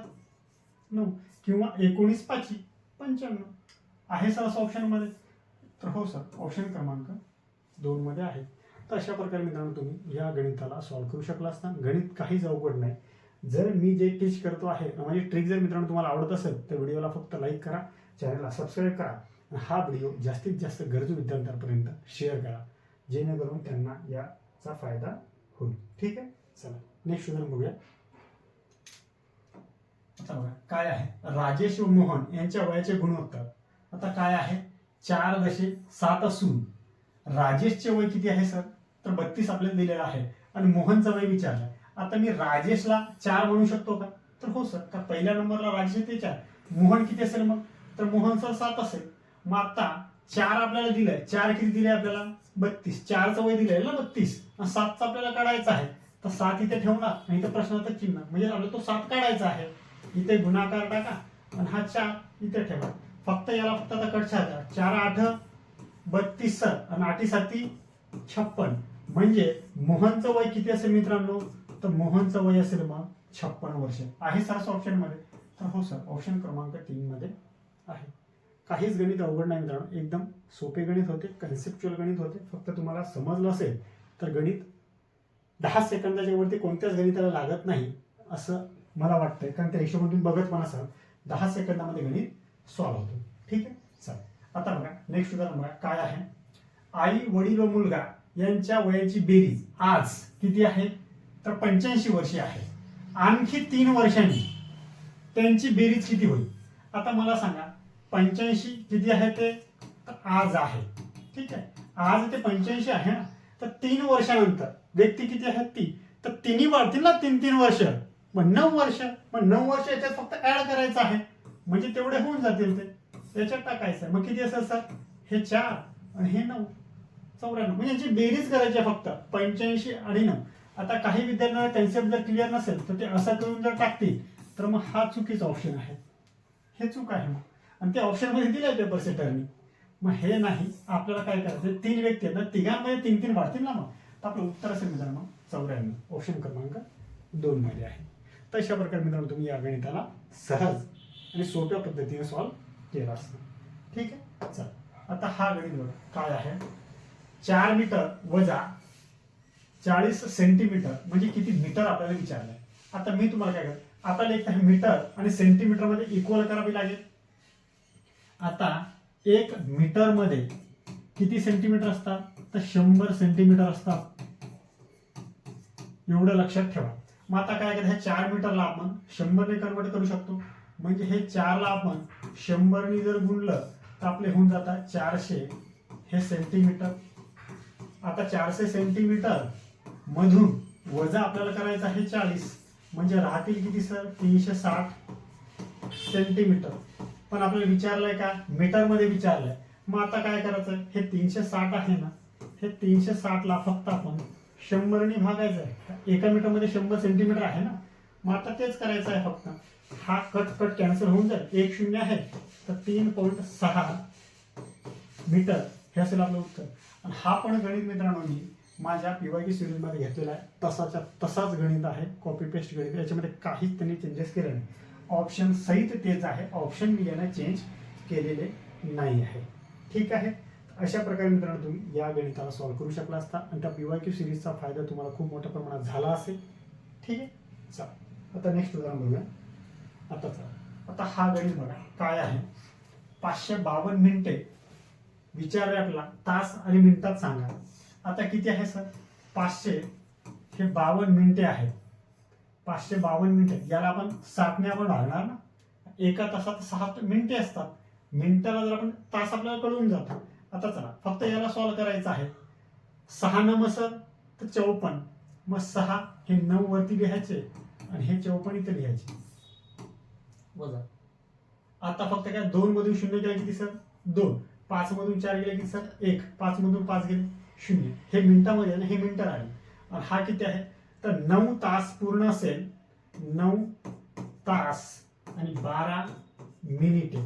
9, किंवा 19 5 55 आहे सर असं ऑप्शन मध्ये. तर हो सर, ऑप्शन क्रमांक 2 मध्ये आहे. तर अशा प्रकारे मित्रांनो तुम्ही या गणिताला सॉल्व्ह करू शकला असता. गणित काहीच अवघड नाही. जर मी जे टीच करतो आहे, म्हणजे ट्रिक जर मित्रांनो तुम्हाला आवडत असेल तर व्हिडिओला फक्त लाईक करा, चॅनलला सबस्क्राईब करा आणि हा व्हिडिओ जास्तीत जास्त गरजू विद्यार्थ्यांपर्यंत शेअर करा, जेणेकरून त्यांना याचा फायदा होईल. ठीक आहे, चला नेक्स्ट उदाहरण बघूया. आता बघा काय आहे, राजेश व मोहन यांच्या वयाचे गुणोत्तर. आता काय आहे, 4:7 असून राजेशचे वय किती आहे सर? तर 32 आपल्याला दिलेलं आहे आणि मोहनचं वय विचारलं. आता मी राजेशला 4 म्हणू शकतो का? तर हो सर, का पहिल्या नंबरला राजेश ते 4, मोहन किती असेल मग? तर मोहन सर 7 असेल. मग आता 4 आपल्याला दिलंय, 4 किती दिले आपल्याला? 32. 4चं वय दिलंय ना 32, 7चा आपल्याला काढायचा आहे. तर 7 इथे ठेवणार आणि इथं प्रश्नाचं चिन्ह, म्हणजे आपल्याला तो 7 काढायचा आहे. इथे गुणाकार टाका आणि हा 4 इथे ठेवा. फक्त याला फक्त आता कटछाट करा. 4 8 32 सर आणि 8 7 56, म्हणजे मोहनचं वय किती असेल मित्रांनो, तर मोहनचं वय असेल मग 56 वर्ष. आहे सर असं ऑप्शन मध्ये? तर हो सर, ऑप्शन क्रमांक 3 मध्ये आहे. काहीच गणित अवघड नाही मित्रांनो, एकदम सोपे गणित होते, कन्सेप्च्युअल गणित होते. फक्त तुम्हाला समजलं असेल तर गणित 10 सेकंदाच्या वरती कोणत्याच गणिताला लागत नाही असं मला वाटतंय, कारण त्या हिशोबातून बघत पण असाल 10 सेकंदामध्ये गणित सॉल्व्ह होतो. ठीक आहे, चल आता बघा नेक्स्ट उदाहरण बघा काय आहे. आई वडील व मुलगा यांच्या वयाची बेरीज आज किती आहे, तर 85 वर्षे आहे. आणखी 3 वर्षांनी त्यांची बेरीज किती होईल. आता मला सांगा 85 किती आहे ते, तर आज आहे. ठीक आहे, आज ते 85 आहे ना, तर 3 वर्षानंतर व्यक्ती किती आहेत ती, तर तिन्ही वाढतील ना, 3 वर्ष, मग 9 वर्ष. मग 9 वर्ष याच्यात फक्त ऍड करायचं आहे, म्हणजे तेवढे होऊन जातील ते याच्यात टाकायचं. मग किती असेल सर, हे 4 आणि हे 9, 94. म्हणजे यांची बेरीज करायची आहे फक्त 85 आणि 9. आता काही विद्यार्थ्यांना कन्सेप्ट जर क्लिअर नसेल तर ते असं करून जर टाकतील तर मग हा चुकीचा ऑप्शन आहे, हे चूक आहे मग. आणि ते ऑप्शन मध्ये दिलंय पेपर सेटरनी. मग हे नाही, आपल्याला काय करायचं, 3 व्यक्ती आहेत ना, तिघांमध्ये 3 वाढतील ना, मग तर आपलं उत्तर असेल मित्रांनो 94, ऑप्शन क्रमांक 2 मध्ये आहे. तर अशा प्रकारे मित्रांनो तुम्ही या गणिताला सहज आणि सोप्या पद्धतीने सॉल्व्ह केला असतं. ठीक आहे, चल आता हा गणित बघा काय आहे. 4 मीटर वजा 40 सेंटीमीटर म्हणजे किती मीटर आपल्याला विचारलंय. आता मी तुम्हाला काय करतो, आपल्याला एक मीटर आणि सेंटीमीटर मध्ये इक्वल करावी लागेल. आता 1 मीटर मध्ये किती सेंटीमीटर असतात, तर 100 सेंटीमीटर असतात, एवढं लक्षात ठेवा. मग आता काय करायचं, 4 मीटरला आपण 100 ने कन्वर्ट करू शकतो. म्हणजे हे 4 ला आपण 100 ने जर गुणलं तर आपले होऊन जातात 400 हे सेंटीमीटर. आता 400 सेंटीमीटर मधून वजा आपल्याला करायचं आहे 40, म्हणजे राहतील किती सर, 360 सेंटीमीटर. पण आपल्याला विचारलंय का, मीटर मध्ये विचारलंय. मग आता काय करायचं, हे 360 आहे ना, हे 360 ला फक्त आपण 100 ने भागायचं आहे. एका मीटर मध्ये 100 सेंटीमीटर आहे ना, मग आता तेच करायचं आहे फक्त. हा कट कॅन्सल होऊन जाईल, 1 0 आहे तर 3.6 मीटर हे असेल आपलं उत्तर. आणि हा पण गणित मित्रांनो मी माझ्या पीवायक्यू सिरीज मध्ये घेतलेला आहे, तसाच्या तसाच गणित आहे, कॉपी पेस्ट गणित. याच्यामध्ये काहीच त्यांनी चेंजेस केले नाही, ऑप्शन सहित तेच आहे, ऑप्शन मी याने चेंज केलेले नाही आहे. ठीक आहे, अशा प्रकारे मित्रांनो तुम्ही या गणिताला सॉल्व्ह करू शकला असता आणि त्या पीवायक्यू सिरीजचा फायदा तुम्हाला खूप मोठ्या प्रमाणात झाला असेल. ठीक आहे, चला आता नेक्स्ट उदाहरण बघूया. आता चला आता हा गणित बघा काय आहे. 552 मिनिटे विचारले आपला, तास आणि मिनिटात सांगा. आता किती आहे सर, 552 मिनिटे आहेत. 552 मिनिटे याला आपण 7 ने आपण भागणार ना, एका तासात 6 मिनिटे असतात. मिनिटाला जर आपण तास आपल्याला कळून जातो. आता चला फक्त याला सॉल्व्ह करायचं आहे. 6 नम सर तर 54, मग 6 हे 9 वरती लिहायचे आणि हे 54 इथे लिहायचे वजा. आता फक्त काय 2 मधून 0 गेले किती सर, 2. 5 मधून 4 गेले किती सर, 1. 5 मधून 5 गेले 0. हे मिनिटामध्ये आणि हे मिनिटं आले. आणि हा किती आहे, तर 9 तास पूर्ण असेल, 9 तास आणि 12 मिनिटे.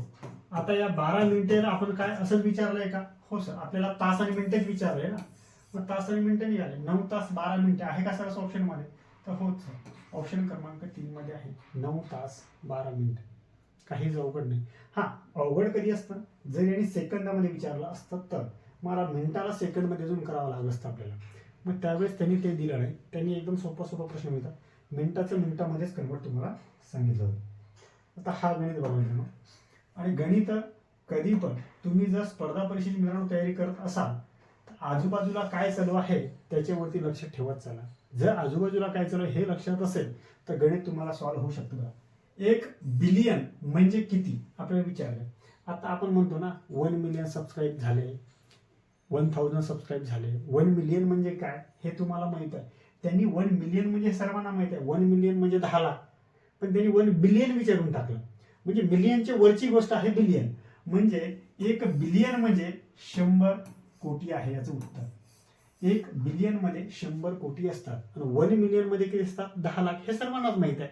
आता या 12 मिनिटेला आपण काय असंच विचारलंय का, हो सर आपल्याला तास आणि मिनिटेच विचारलंय ना, मग तास आणि मिनिटे निघाले. 9 तास 12 मिनिटे आहे का सर ऑप्शन मध्ये, तर होच सर ऑप्शन क्रमांक 3 मध्ये आहे 9 तास 12 मिनिटे. काहीच अवघड नाही. हा अवघड कधी असतं, जर यांनी सेकंदामध्ये विचारलं असतं तर मला मिनिटाला सेकंड मध्ये अजून करावं लागलं असतं आपल्याला. मग त्यावेळेस त्यांनी ते दिलं नाही, त्यांनी एकदम सोपा प्रश्न मिळतात, मिनिटाचं मिनिटामध्येच कन्वर्ट तुम्हाला सांगितलं होतं. आता हा गणित बघा. आणि गणित कधी पण तुम्ही जर स्पर्धा परीक्षेची मित्रांनो तयारी करत असाल तर आजूबाजूला काय चालू आहे त्याच्यावरती लक्ष ठेवत चला. जर आजूबाजूला काय चालू आहे हे लक्षात असेल तर गणित तुम्हाला सॉल्व्ह होऊ शकतं. 1 बिलियन म्हणजे किती आपल्याला विचारलं. आता आपण म्हणतो ना 1 मिलियन सबस्क्राईब झाले, 1000 सबस्क्राईब झाले. 1 मिलियन म्हणजे काय हे तुम्हाला माहित आहे. त्यांनी 1 मिलियन म्हणजे सर्वांना माहित आहे, 1 मिलियन म्हणजे 10 लाख, पण त्यांनी 1 बिलियन विचारून टाकलं. म्हणजे मिलियनची वरची गोष्ट आहे बिलियन. म्हणजे 1 बिलियन म्हणजे 100 कोटी आहे याचं उत्तर. 1 बिलियन मध्ये 100 कोटी असतात आणि 1 मिलियन मध्ये किती असतात, 10 लाख. हे सर्वांनाच माहित आहे.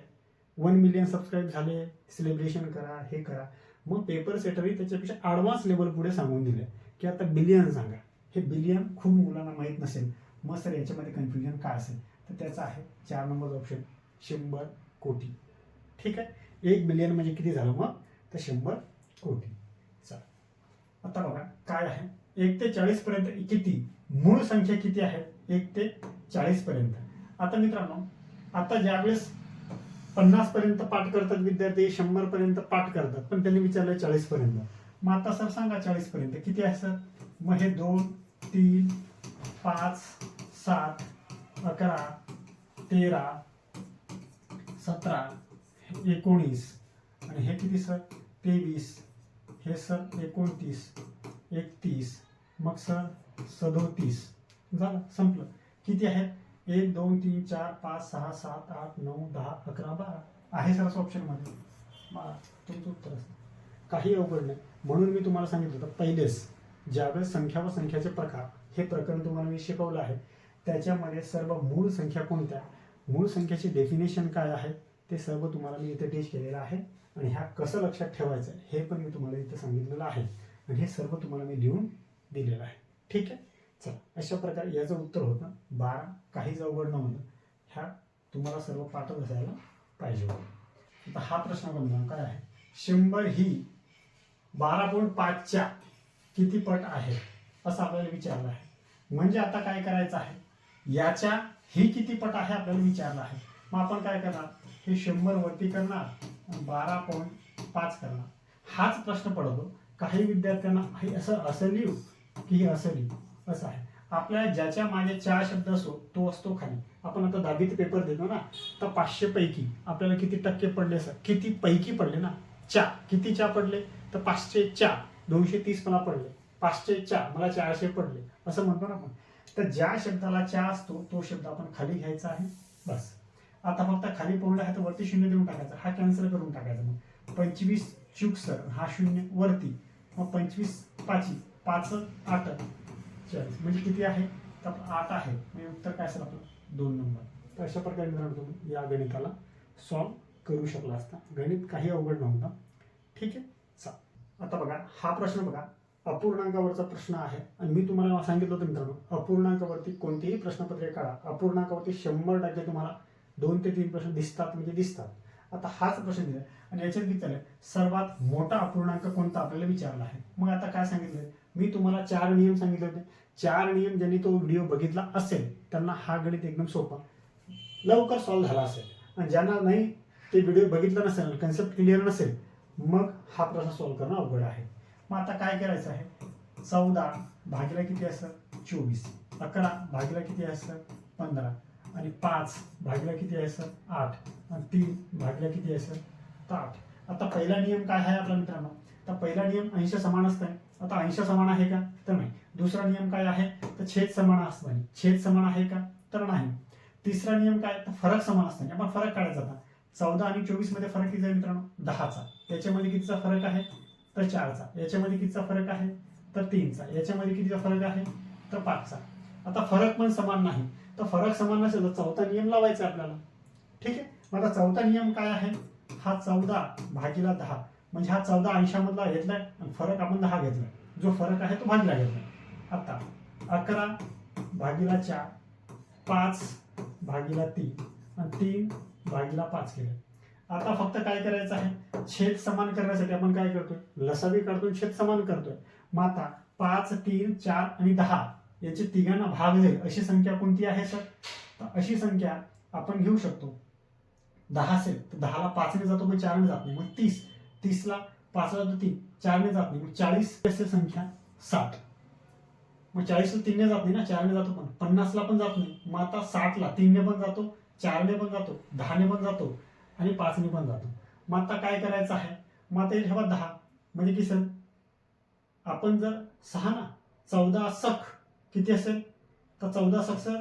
1 मिलियन सबस्क्राईब झाले, सेलिब्रेशन करा, हे करा. मग पेपर सेटरही त्याच्यापेक्षा ॲडव्हान्स लेवल पुढे सांगून दिले की आता बिलियन सांगा. हे बिलियन खूप मुलांना माहीत नसेल मग सर याच्यामध्ये कन्फ्युजन काय असेल, तर त्याचं आहे 4 नंबर ऑप्शन 100 कोटी. ठीक आहे, 1 बिलियन म्हणजे किती झालं मग, तर 100 कोटी. चला आता बघा काय आहे, 1 ते 40 पर्यंत किती मूळ संख्या किती आहेत, 1 ते 40 पर्यंत. आता मित्रांनो, आता ज्यावेळेस 50 पर्यंत पाठ करतात विद्यार्थी, 100 पर्यंत पाठ करतात, पण त्यांनी विचारलं 40 पर्यंत. मग आता सर सांगा 40 पर्यंत किती आहे सर. मग हे 2 3 5 7 11 13 17 19 आणि हे किती सर 23, हे सर 29 31, मग सर 37. झालं, संपलं. किती आहे 1 2 3 4 5 6 7 8 9 10 11 12 आहे सर ऑप्शनमध्ये. तुमचं उत्तर असतं, काही अवघड नाही. म्हणून मी तुम्हाला सांगितलं होतं पहिलेच, ज्यावेळेस संख्या व संख्याचे प्रकार हे प्रकरण तुम्हाला मी शिकवलं आहे, त्याच्यामध्ये सर्व मूळ संख्या कोणत्या, मूळ संख्याची डेफिनेशन काय आहे, ते सर्व तुम्हाला मी इथे टीच केलेलं आहे. आणि ह्या कसं लक्षात ठेवायचं हे पण मी तुम्हाला इथे सांगितलेलं आहे. आणि हे सर्व तुम्हाला मी लिहून दिलेलं आहे. ठीक आहे, चला अशा प्रकारे याचं उत्तर होतं 12. काहीच अवघड नव्हतं, ह्या तुम्हाला सर्व पाठच असायला पाहिजे होतं. आता हा प्रश्न बघा काय आहे, 100 ही 12.5च्या किती पट आहे असं आपल्याला विचारलं आहे. म्हणजे आता काय करायचं आहे, याच्या ही किती पट आहे आपल्याला विचारलं आहे. मग आपण काय करणार, हे 100 वरती करणार, 12.5 करणार. हाच प्रश्न पडतो काही विद्यार्थ्यांना, हे असं लिहू की हे असं लिहू, असं आहे. आपल्याला ज्याच्या मागे 4 शब्द असो तो असतो खाली. आपण आता 10वीत पेपर देतो ना, तर 500 पैकी आपल्याला किती टक्के पडले सर, किती पैकी पडले ना, 4. किती 4 पडले, तर 504. 230 मला पडले, 504 मला 400 पडले, असं म्हणतो ना आपण. तर ज्या शब्दाला 4 असतो तो शब्द आपण खाली घ्यायचा आहे, बस. आता फक्त खाली पडलं आहे तर वरती 0 देऊन टाकायचा, हा कॅन्सल करून टाकायचा. मग 25 चूक सर, हा 0 वरती, मग 25 5 5 8 40, म्हणजे किती आहे, तर 8 आहे. म्हणजे उत्तर काय सर आपलं 2 नंबर. तर अशा प्रकारे मित्रांनो तुम्ही या गणिताला सॉल्व करू शकला असता. गणित काही अवघड नव्हतं. ठीक आहे, चला आता बघा हा प्रश्न बघा, अपूर्णांकावरचा प्रश्न आहे. आणि मी तुम्हाला सांगितलं होतं मित्रांनो, अपूर्णांकावरती कोणतेही प्रश्नपत्रे काढा, अपूर्णांकावरती 100% तुम्हाला 2 ते 3 प्रश्न दिसतात म्हणजे दिसतात. आता हाच प्रश्न दिला आणि याच्यात विचारलं सर्वात मोठा अपूर्णांक कोणता आपल्याला विचारला आहे. मग आता काय सांगितलं, मी तुम्हाला 4 नियम सांगितले होते. 4 नियम ज्यांनी तो व्हिडिओ बघितला असेल त्यांना हा गणित एकदम सोपा लवकर सॉल्व्ह झाला असेल. आणि ज्यांना नाही ते व्हिडिओ बघितला नसेल, कन्सेप्ट क्लिअर नसेल, मग हा प्रश्न सॉल्व्ह करणं अवघड आहे. मग आता काय करायचं आहे, 14 भागिले किती असतं 24, 11 भागिले किती असतं 15, आणि 5 भागिले किती असतं 8, आणि 3 भागिले किती असतं तर 8. आता पहिला नियम काय आहे आपला मित्रांनो, तर पहिला नियम अंश समान असतं. आता अंश समान आहे का, तर नाही. दुसरा नियम काय आहे, तर छेद समान असतं. छेद समान आहे का, तर नाही. तिसरा नियम काय, तर फरक समान असतं. आपण फरक काढायचा आता. 14 आणि 24 मध्ये फरक किती आहे मित्रांनो 10चा. याच्यामध्ये कितीचा फरक आहे, तर 4चा. याच्यामध्ये कितीचा फरक आहे, तर 3चा. याच्यामध्ये कितीचा फरक आहे, तर 5चा. आता फरक पण समान नाही, तर फरक समान नसेल तर चौथा नियम लावायचा आपल्याला. ठीक आहे, मग आता चौथा नियम काय आहे, हा 14 भागिला 10, म्हणजे हा 14 अंशामधला घेतलाय आणि फरक आपण 10 घेतलाय, जो फरक आहे तो भागिला घेतलाय. आता 11 भागिला 4, 5 भागिला 3 आणि 3 भागिला 5 केलं. आता फक्त काय करायचं आहे, छेद समान करण्यासाठी आपण काय करतोय, लसावी काढतोय, छेद समान करतोय. मग आता 5 3 4 आणि 10 याचे तिघांना भाग जाईल अशी संख्या कोणती आहे सर, तर अशी संख्या आपण घेऊ शकतो. 10 असेल तर 10ला 5 ने जातो मग 4 ने जात नाही, मग 30. 30ला 5 जातो 3, 4 ने जात नाही, मग 40 असेल संख्या 60. मग 40ला 3 ने जात नाही ना, 4 ने जातो, पण 50ला पण जात नाही. मग आता 60ला 3 ने पण जातो, 4 ने पण जातो, 10 ने पण जातो आणि 5 ने पण जातो. मग आता काय करायचं आहे, मग आता ठेवा 10 म्हणजे की सर आपण जर 6 ना 14 सख किती असेल, तर 14 सख सर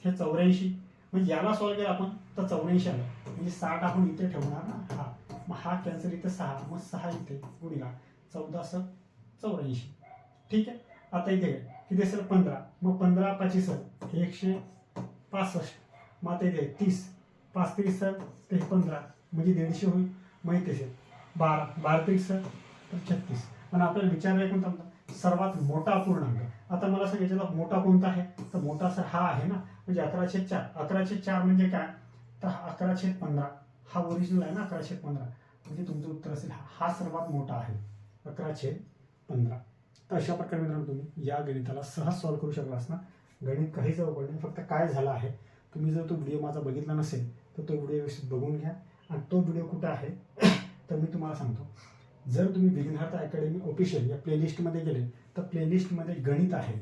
हे 84. म्हणजे याला सॉल्व्ह केलं आपण तर 84 आला, म्हणजे 60 आपण इथे ठेवणार ना. हा मग हा कॅन्सल इथे 6, मग 6 इथे गुणिला 14 सख 84. ठीक आहे, आता इथे किती असेल 15, मग 15 25 सर हे 165. मग आता इथे 30, 5 30 सर ते 15 म्हणजे 150 होईल. मग इथे असेल 12 12 30 सर तर 36. पण आपल्याला विचारलं कोणता सर्वात मोठा अपूर्णांक. आता मला सांगायचं मोठा कोणता आहे, तर मोठा सर हा आहे ना, म्हणजे 11/4. 11/4 म्हणजे काय, तर 11/15 हा ओरिजिनल आहे ना, 11/15 म्हणजे तुमचं उत्तर असेल हा सर्वात मोठा आहे 11/15. तर अशा प्रकारे मित्रांनो तुम्ही या गणिताला सहज सॉल्व्ह करू शकला असणार. गणित काहीच अवघड नाही, फक्त काय झालं आहे, तुम्ही जर तो व्हिडिओ माझा बघितला नसेल तर तो व्हिडिओ व्यवस्थित बघून घ्या. आणि तो व्हिडिओ कुठे आहे तर मी तुम्हाला सांगतो. जर तुम्ही बिगिनर अकॅडमी ऑफिशियल या प्लेलिस्टमध्ये गेले तर प्लेलिस्टमध्ये गणित आहे.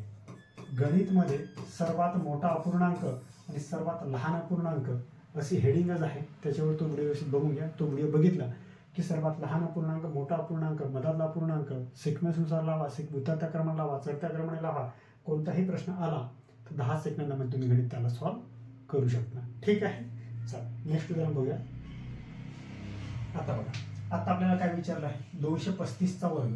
गणितमध्ये सर्वात मोठा अपूर्णांक आणि सर्वात लहान अपूर्णांक अशी हेडिंगच आहे. त्याच्यावर तो व्हिडिओ व्यवस्थित बघून घ्या. तो व्हिडिओ बघितला की सर्वात लहान अपूर्णांक, मोठा अपूर्णांक, मधातला अपूर्णांक सिक्वेन्सनुसार लावा, उतरत्या क्रमाने लावा, चढत्या क्रमाने लावा. कोणताही प्रश्न आला तर 10 सेकंदामध्ये तुम्ही गणित त्याला सॉल्व्ह करू शकता. ठीक आहे, चला नेक्स्ट उदाहरण बघूया. आता बघा, आता आपल्याला काय विचारलं आहे, 235चा वर्ग.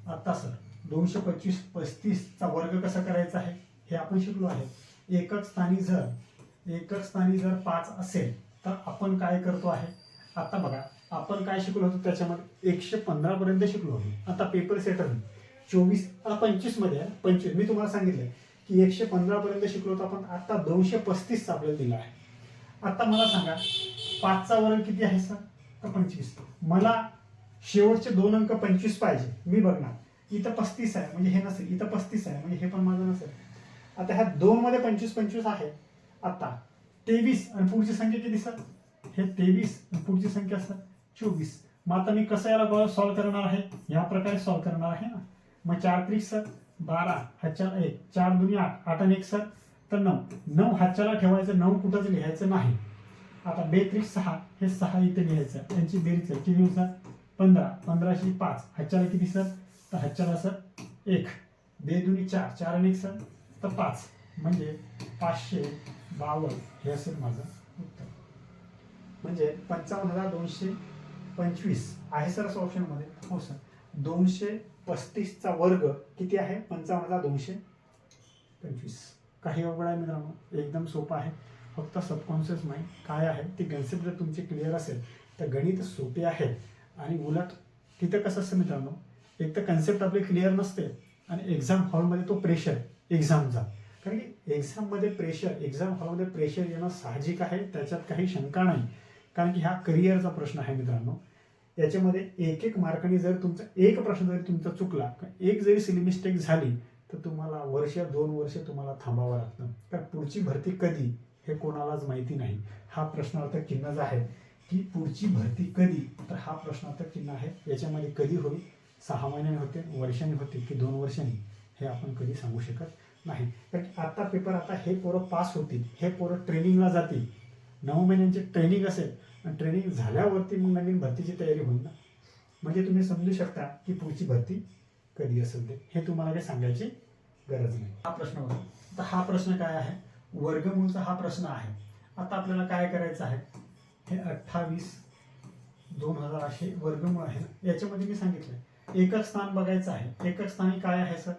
आता सर 235चा वर्ग कसा करायचा आहे हे आपण शिकलो आहे. एकक स्थानी जर 5 असेल तर आपण काय करतो आहे, आता बघा आपण काय शिकलो होतो त्याच्यामध्ये 115 पर्यंत शिकलो होतो. आता पेपर सेटर 25 मध्ये आहे. 25 मी तुम्हाला सांगितलं की 115 पर्यंत शिकलो होतो आपण. आता 235 आपल्याला दिला आहे. आता मला सांगा 5चा वर्ग किती आहे सर, तर 25. मला शेवटचे 2 अंक 25 पाहिजे. मी बघणार इथं 35 आहे म्हणजे हे नसेल, इथं 35 आहे म्हणजे हे पण माझं नसेल. आता ह्या 2 मध्ये 25 आहे. आता 23 आणि पुढची संख्या किती सर, हे 23 आणि पुढची संख्या सर 24. मग आता मी कसं याला सॉल्व्ह करणार आहे, या प्रकारे सॉल्व्ह करणार आहे ना. मग 4 त्रिक सर 12, हातच्याला 1, 4 दुनी 8, 8 आणि 1 सर तर 9. 9 हातच्याला ठेवायचं, 9 कुठंच लिहायचं नाही. आता 2 त्रिक 6, हे 6 इथे लिहायचं. त्यांची बेरीज किती होईल सर 15, 15 5, हातच्याला किती सर, तर हातच्याला सर 1, 2 दुनी 4, 4 आणि 1 सर तर 5, म्हणजे 552 हे असेल माझं उत्तर. म्हणजे 55,225 आहे सर असं ऑप्शनमध्ये. हो सर, 235चा वर्ग किती आहे, 55,225. काही अवघड आहे मित्रांनो, एकदम सोपं आहे. फक्त सबकॉन्शियस माइंड काय आहे ती कन्सेप्ट जर तुमची क्लिअर असेल तर गणित सोपे आहे. आणि उलट तिथं कसं असतं मित्रांनो, एक तर कन्सेप्ट आपली क्लिअर नसते आणि एक्झाम हॉलमध्ये तो प्रेशर एक्झामचा. कारण की एक्झाममध्ये एक्झाम हॉलमध्ये प्रेशर येणं साहजिक आहे, त्याच्यात काही शंका नाही. कारण की हा करिअरचा प्रश्न आहे मित्रांनो. याच्यामध्ये एक मार्काने जर तुमचा एक प्रश्न जरी तुमचा चुकला, एक जरी सिली मिस्टेक झाली तर तुम्हाला 1-2 वर्ष तुम्हाला थांबावं लागतं. कारण पुढची भरती कधी हे कोणालाच माहिती नाही. हा प्रश्नार्थक चिन्हच आहे की पुढची भरती कधी, तर हा प्रश्नार्थक चिन्ह आहे. याच्यामध्ये कधी होईल, 6 महिन्यांनी होते, वर्षांनी होते की 2 वर्षांनी, हे आपण कधी सांगू शकत नाही. कारण आता पेपर, आता हे पोरं पास होतील, हे पोरं ट्रेनिंगला जातील. 9 महिन्यांचे ट्रेनिंग असेल आणि ट्रेनिंग झाल्यावरती मग नवीन भरतीची तयारी होईल ना. म्हणजे तुम्ही समजू शकता की पुढची भरती कधी असेल ते, हे तुम्हाला काही सांगायची गरज नाही. हा प्रश्न होता. आता हा प्रश्न काय आहे, वर्गमूळचा हा प्रश्न आहे. आता आपल्याला काय करायचं आहे, हे 28,2000 असे वर्गमूळ आहे ना. याच्यामध्ये मी सांगितलं एकक स्थान बघायचं आहे. एकक स्थानी काय आहे सर,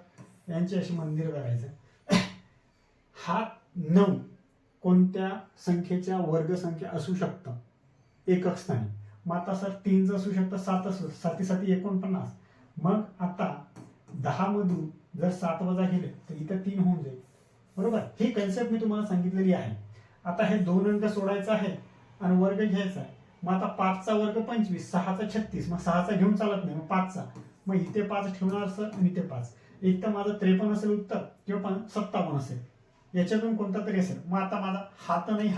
यांचे असे मंदिर करायचं. हा 9 कोणत्या संख्येच्या वर्गसंख्या असू शकतं एकक स्थानी. मग आता सर 3 असू शकतं, 7 असू, 7 7 49. मग आता 10 मधून जर 7 वजा केले तर इथं 3 होऊन जाईल. बरोबर, ही कन्सेप्ट मी तुम्हाला सांगितलेली आहे. आता हे 2 अंक सोडायचा आहे आणि वर्ग घ्यायचा आहे. मग आता 5चा वर्ग 25, 6चा 36, मग 6चा घेऊन चालत नाही, मग 5चा, मग इथे 5 ठेवणार सर आणि इथे 5. एक तर माझं 53 असेल उत्तर किंवा 57 असेल, याच्यातून कोणता तरी असेल. मग आता माझा हात नाही.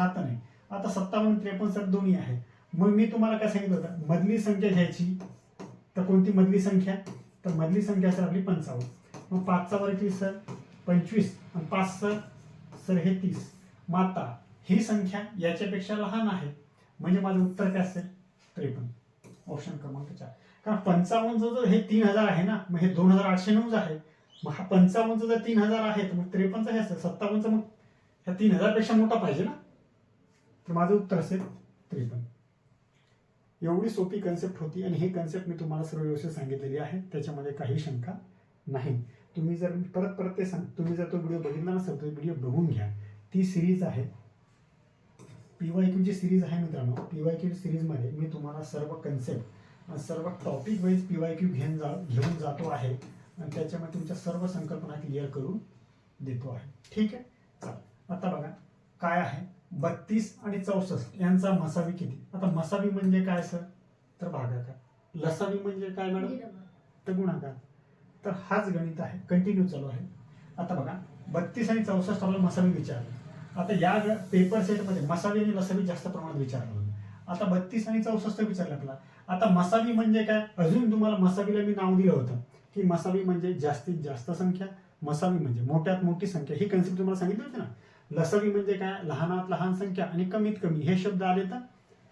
आता 57 53 सर दोन्ही आहे. मग मी तुम्हाला काय सांगितलं होतं, मधली संख्या घ्यायची. तर कोणती मधली संख्या, तर मधली संख्या सर आपली 55. मग 5चा वर्ग किती सर 25 आणि 5 सर हे 30. मग आता ही संख्या याच्यापेक्षा लहान आहे म्हणजे माझं उत्तर काय असेल 53, ऑप्शन क्रमांक 4. कारण 55 जर हे 3000 आहे ना, मग हे 2809 आहे. मग हा 55 जर 3000 आहे तर मग 53 हे असेल 57, मग ह्या 3000 पेक्षा मोठा पाहिजे ना, तर माझं उत्तर असेल 53. एवढी सोपी कन्सेप्ट होती आणि ही कन्सेप्ट मी तुम्हाला सर्व व्यवस्थित सांगितलेली आहे, त्याच्यामध्ये काही शंका नाही. तुम्ही जर परत ते सांग, तुम्ही जर तो व्हिडिओ बघितला नसेल तर व्हिडिओ बघून घ्या. ती सिरीज आहे, PYQची सिरीज आहे मित्रांनो. PYQ सिरीजमध्ये मी तुम्हाला सर्व कन्सेप्ट आणि सर्व टॉपिक वाईज PYQ घेऊन जातो आहे आणि त्याच्यामध्ये तुमच्या सर्व संकल्पना क्लिअर करून देतो आहे. ठीक आहे, चला आता बघा काय आहे 32 आणि 64 यांचा मसावी किती. आता मसावी म्हणजे काय सर, तर भागाकार. लसावी म्हणजे काय मॅडम, तर गुणाकार. तर हाच गणित आहे, कंटिन्यू चालू आहे. आता बघा 32 आणि 64 आपल्याला मसावी विचारलं. आता या पेपर सेटमध्ये मसावी आणि लसावी जास्त प्रमाणात विचारलं. आता 32 आणि 64 विचारलं आपल्याला. आता मसावी म्हणजे काय, अजून तुम्हाला मसावीला मी नाव दिलं होतं की मसावी म्हणजे जास्तीत जास्त संख्या, मसावी म्हणजे मोठ्यात मोठी संख्या, ही कन्सेप्ट तुम्हाला सांगितली होती ना. लसावी म्हणजे काय, लहानात लहान संख्या आणि कमीत कमी हे शब्द आले तर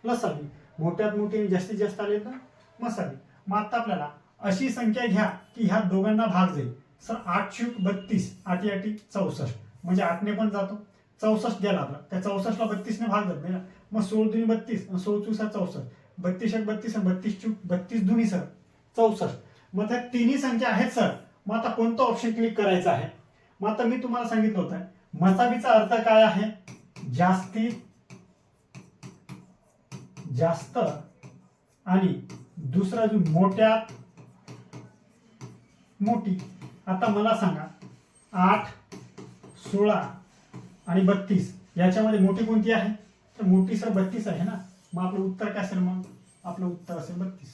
लसावी, मोठ्यात मोठी आणि जास्तीत जास्त आले तर मसावी. मग आता आपल्याला अशी संख्या घ्या की ह्या दोघांना भाग जाईल. सर 8 × 32, 8 × 8 = 64, म्हणजे 8 ने पण जातो, 64 गेला आपला, त्या 64 ला 32 ने भाग जात नाही ना. मग 16 दुनी 32 आणि 16 चौक 64, 32 × 32 आणि 32 चौक 32 दुनी सर 64. मग त्या तिन्ही संख्या आहेत सर. मग आता कोणतं ऑप्शन क्लिक करायचं आहे. मग आता मी तुम्हाला सांगितलं होतं मसावीचा अर्थ काय आहे, जास्तीत जास्त आणि दुसरा जो मोठ्यात मोठी. आता मला सांगा 8, 16 आणि 32 याच्यामध्ये मोठी कोणती आहे, तर मोठी सर 32 आहे ना. मग आपलं उत्तर काय असेल, मग आपलं उत्तर असेल 32.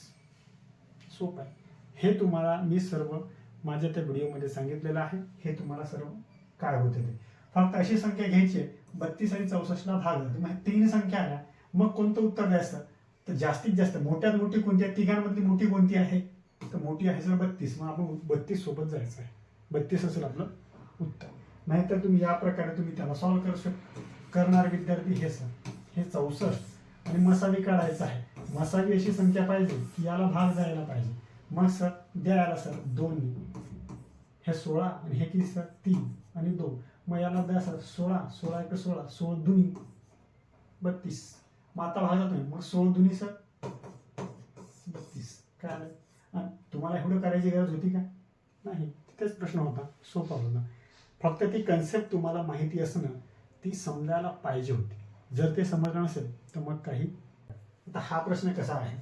सोपं आहे. हे तुम्हाला मी सर्व माझ्या त्या व्हिडिओमध्ये सांगितलेलं आहे. हे तुम्हाला सर्व काय होते ते फक्त अशी संख्या घ्यायची 32 आणि 64 ला भाग जातो. मग 3 संख्या आल्या, मग कोणतं उत्तर द्यायचं, तर जास्तीत जास्त मोठ्यात मोठी कोणती आहे, तिघांमधली मोठी कोणती आहे, तर मोठी आहे सर 32. मग आपण 32 सोबत जायचं आहे. 32 असेल आपलं उत्तर. नाहीतर तुम्ही या प्रकारे तुम्ही त्याला सॉल्व्ह करणार विद्यार्थी. हे सर हे 64 आणि मसावी काढायचं आहे. मसावी अशी संख्या पाहिजे की याला भाग जायला पाहिजे. मग सर द्यायला सर 2, हे 16 आणि हे किती सर 3 आणि 2. मग याला द्या सर 16, 16 × 16, 16 दुनी 32. मग आता भाग जातोय, मग 16 दुनी सर 32. काय आलं, तुम्हाला एवढं करायची गरज होती का, नाही. तिथेच प्रश्न होता, सोपा होता. फक्त ती कन्सेप्ट तुम्हाला माहिती असणं, ती समजायला पाहिजे होती. जर ते समजलं नसेल तर मग काही. आता हा प्रश्न कसा आहे,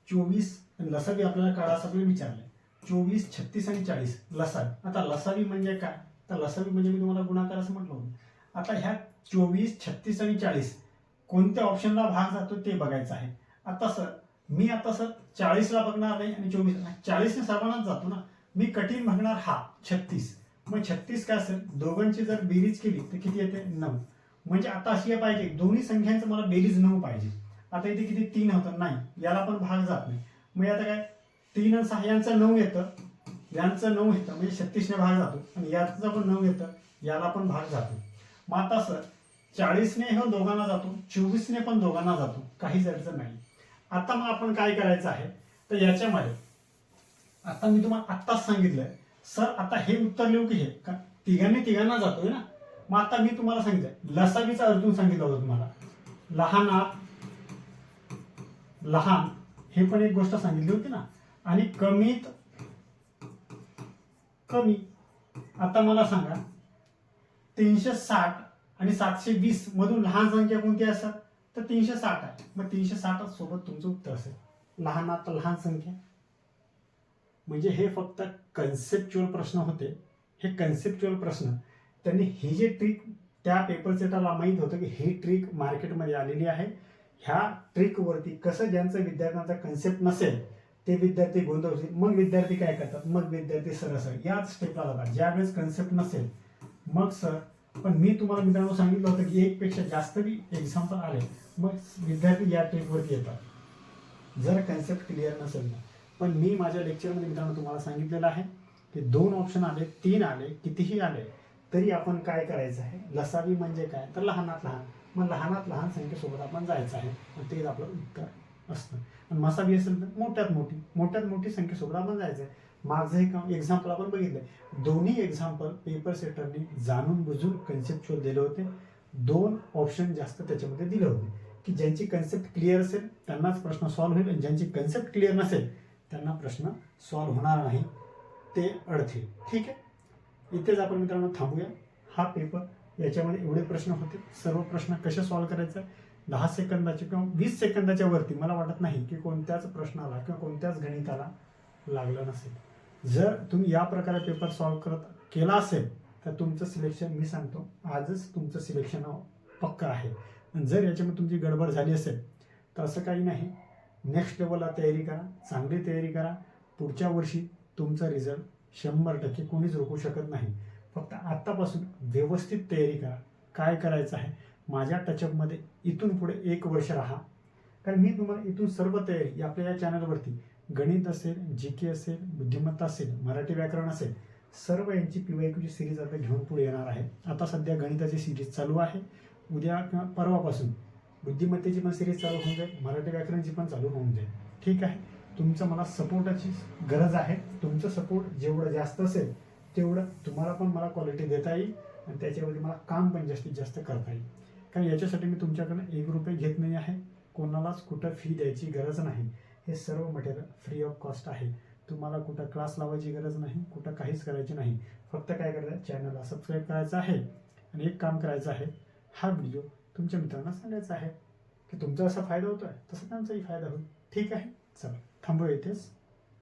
24 लसावी आपल्याला काढायचं आपल्याला विचारलंय. 24, 36 आणि 40 लसावी. आता लसावी म्हणजे काय, तर लसावी म्हणजे मी तुम्हाला गुणाकार असं म्हटलं होतं. आता ह्या 24, 36 आणि 40 कोणत्या ऑप्शनला भाग जातो ते बघायचं आहे. आता सर मी आता सर 40 ला बघणार नाही आणि 40 ने सर्वांनाच जातो ना. मी कठीण बघणार हा 36. मग 36 काय असेल, दोघांची जर बेरीज केली तर किती येते, 9. म्हणजे आता अशी पाहिजे दोन्ही संख्यांचं मला बेरीज 9 पाहिजे. आता इथे किती 3 होतं, नाही याला पण भाग जात नाही. मग आता काय 3 आणि 6 यांचं 9 येतं, यांचं 9 येतं, म्हणजे 36 ने भाग जातो. आणि याचं पण 9 येतं, याला पण भाग जातो. मग आता सर 40 ने हो दोघांना जातो, 24 ने पण दोघांना जातो, काहीच अडचण नाही. आता मग आपण काय करायचं आहे, तर याच्यामध्ये आता मी तुम्हाला आत्ताच सांगितलंय सर, आता हे उत्तर लिहू की हे का तिघांना जातोय ना. मग आता मी तुम्हाला सांगितलं लसावीचा अर्थ सांगितलं होतं तुम्हाला, लहानात लहान हे पण एक गोष्ट सांगितली होती ना, आणि कमीत कमी. आता मला सांगा 360 आणि 720 मधून लहान संख्या कोणती असतात, तर 360 आहे. मग 360 सोबत तुमचं उत्तर असेल लहानात लहान संख्या. म्हणजे हे फक्त कन्सेप्च्युअल प्रश्न होते. हे कन्सेप्च्युअल प्रश्न त्यांनी ही जी ट्रिक त्या पेपर सेटरला माहीत होतं की ही ट्रिक मार्केटमध्ये आलेली आहे. ह्या ट्रिकवरती कसं ज्यांचं विद्यार्थ्यांचा कन्सेप्ट नसेल ते विद्यार्थी गोंधळतील. मग विद्यार्थी काय करतात, मग विद्यार्थी सरळ याच स्टेपला जातात ज्यावेळेस कन्सेप्ट नसेल. मग सर पण मी तुम्हाला मित्रांनो सांगितलं होतं की एक पेक्षा जास्त बी एक्झाम्पल आले मग विद्यार्थी या ट्रिकवरती येतात जर कन्सेप्ट क्लिअर नसेल ना. पण मी माझ्या लेक्चरमध्ये मित्रांनो तुम्हाला सांगितलेलं आहे की 2 ऑप्शन आले, 3 आले, कितीही आले तरी आपण काय करायचं आहे, लसावी म्हणजे काय तर लहानात लहान. मग लहानात लहान संख्येसोबत आपण जायचं आहे आणि तेच आपलं उत्तर असतं. आणि मसावी असेल तर मोठ्यात मोठी संख्येसोबत आपण जायचं आहे. माझं हे एक्झाम्पल आपण बघितलंय. दोन्ही एक्झाम्पल पेपर सेटरनी जाणून बुजून कन्सेप्च्युअल दिले होते. 2 ऑप्शन जास्त त्याच्यामध्ये दिले होते की ज्यांची कन्सेप्ट क्लिअर असेल त्यांनाच प्रश्न सॉल्व्ह होईल आणि ज्यांची कन्सेप्ट क्लिअर नसेल त्यांना प्रश्न सॉल्व्ह होणार नाही, ते अडथळे. ठीक आहे, इथेच आपण मित्रांनो थांबूया. हा पेपर याच्यामध्ये एवढे प्रश्न होते. सर्व प्रश्न कसे सॉल्व्ह करायचे 10 सेकंदाचे किंवा 20 सेकंदाच्या वरती मला वाटत नाही की कोणत्याच प्रश्नाला किंवा कोणत्याच गणिताला लागलं नसेल. जर तुम्ही या प्रकारे पेपर सॉल्व्ह केला असेल तर तुमचं सिलेक्शन मी सांगतो आजच तुमचं सिलेक्शन पक्का आहे. आणि जर याच्यामध्ये तुमची गडबड झाली असेल तर असं काही नाही, नेक्स्ट लेवलला तयारी करा, चांगली तयारी करा. पुढच्या वर्षी तुमचा रिझल्ट 100% कोणीच रोखू शकत नाही. फक्त आत्तापासून व्यवस्थित तयारी करा. काय करायचं आहे माझ्या टचअपमध्ये इथून पुढे 1 वर्ष राहा, कारण मी तुम्हाला इथून सर्व तयारी आपल्या या चॅनलवरती गणित असेल, जी असेल, बुद्धिमत्ता असेल, मराठी व्याकरण असेल, सर्व यांची PYQची सिरीज आता घेऊन पुढे येणार आहे. आता सध्या गणिताची सिरीज चालू आहे, उद्या किंवा परवापासून बुद्धिमत्तेची पण सिरीज चालू होऊन जाईल, मराठी व्याकरणची पण चालू होऊन जाईल. ठीक आहे, तुमचं मला सपोर्टाची गरज आहे. तुमचं सपोर्ट जेवढं जास्त असेल तेवढं तुम्हाला पण मला क्वालिटी देता येईल आणि त्याच्यावरती मला काम पण जास्तीत जास्त करता येईल. कारण याच्यासाठी मी तुमच्याकडनं 1 रुपये घेत नाही आहे, कोणालाच कुठं फी द्यायची गरज नाही. हे सर्व मटेरियल फ्री ऑफ कॉस्ट आहे. तुम्हाला कुठं क्लास लावायची गरज नाही, कुठं काहीच करायची नाही. फक्त काय करायचं, चॅनलला सबस्क्राईब करायचं आहे आणि एक काम करायचं आहे, हा व्हिडिओ तुमच्या मित्रांना सांगायचा आहे की तुमचा असा फायदा होतोय तसा त्यांचाही फायदा होईल. ठीक आहे, चला थांबूया इथेच.